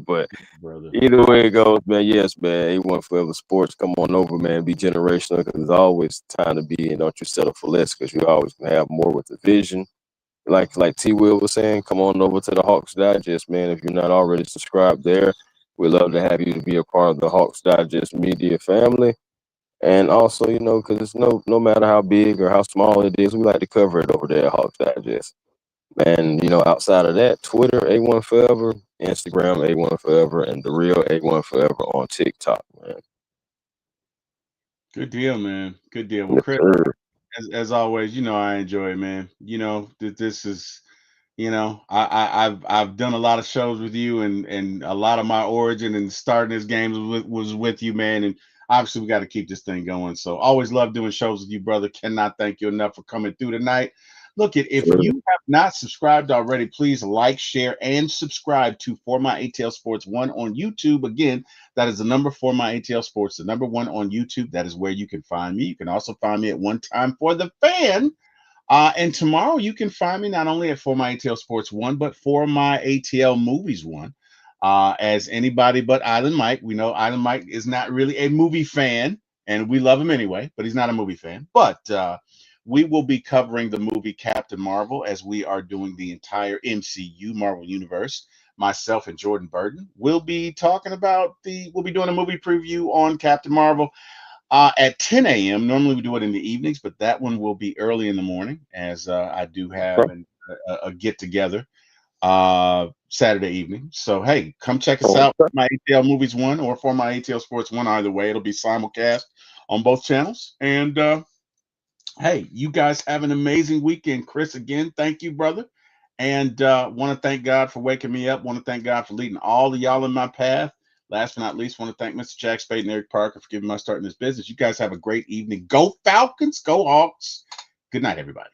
But Brother. either way it goes, man, yes, man. A1 Forever Sports, come on over, man. Be generational because there's always time to be, and don't you settle for less because you always gonna have more with the vision. Like T Wil was saying, come on over to the Hawks Digest, man. If you're not already subscribed there, we'd love to have you to be a part of the Hawks Digest media family. And also, because it's no matter how big or how small it is, we like to cover it over there at Hawks Digest. And outside of that, Twitter A1 Forever, Instagram A1 Forever, and the real A1 Forever on TikTok, man. Good deal, man. Good deal. Well, Yes, Chris, sir. as always, I enjoy it, man. This is, I've done a lot of shows with you, and a lot of my origin and starting this game was with you, man. And obviously, we got to keep this thing going. So, always love doing shows with you, brother. Cannot thank you enough for coming through tonight. Look, if Sure. you have not subscribed already, please like, share, and subscribe to For My ATL Sports 1 on YouTube. Again, that is the number For My ATL Sports, the number 1 on YouTube. That is where you can find me. You can also find me at One Time for the Fan. And tomorrow you can find me not only at For My ATL Sports 1, but For My ATL Movies 1. As anybody but Island Mike, we know Island Mike is not really a movie fan, and we love him anyway, but he's not a movie fan. But we will be covering the movie Captain Marvel as we are doing the entire MCU Marvel Universe. Myself and Jordan Burton will be we'll be doing a movie preview on Captain Marvel at 10 a.m. Normally we do it in the evenings, but that one will be early in the morning as I do have a get together Saturday evening. So hey, come check us out. Okay. My ATL Movies 1 or For My ATL Sports 1. Either way, it'll be simulcast on both channels. And hey, you guys have an amazing weekend. Chris, again, thank you, brother. And want to thank God for waking me up. Want to thank God for leading all of y'all in my path. Last but not least, want to thank Mr. Jack Spade and Eric Parker for giving my start in this business. You guys have a great evening. Go Falcons, go Hawks. Good night, everybody.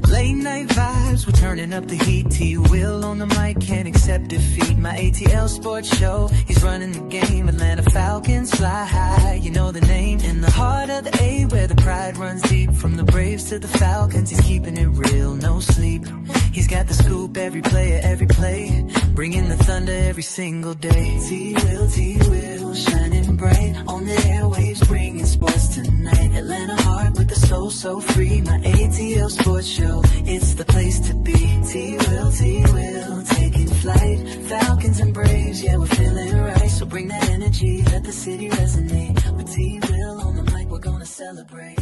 Late night vibes, we're turning up the heat. T Wil on the mic, can't accept defeat. My ATL sports show, he's running the game. Atlanta Falcons fly high, you know the name. In the heart of the A, where the pride runs deep. From the Braves to the Falcons, he's keeping it real, no sleep. He's got the scoop, every player, every play. Bringing the thunder every single day. T Wil, shining bright on the airwaves, bringing sports tonight. Atlanta heart with the soul so free. My ATL sports show, it's the place to be. T Wil, taking flight. Falcons and Braves, yeah, we're feeling right. So bring that energy, let the city resonate. With T Wil on the mic, we're gonna celebrate.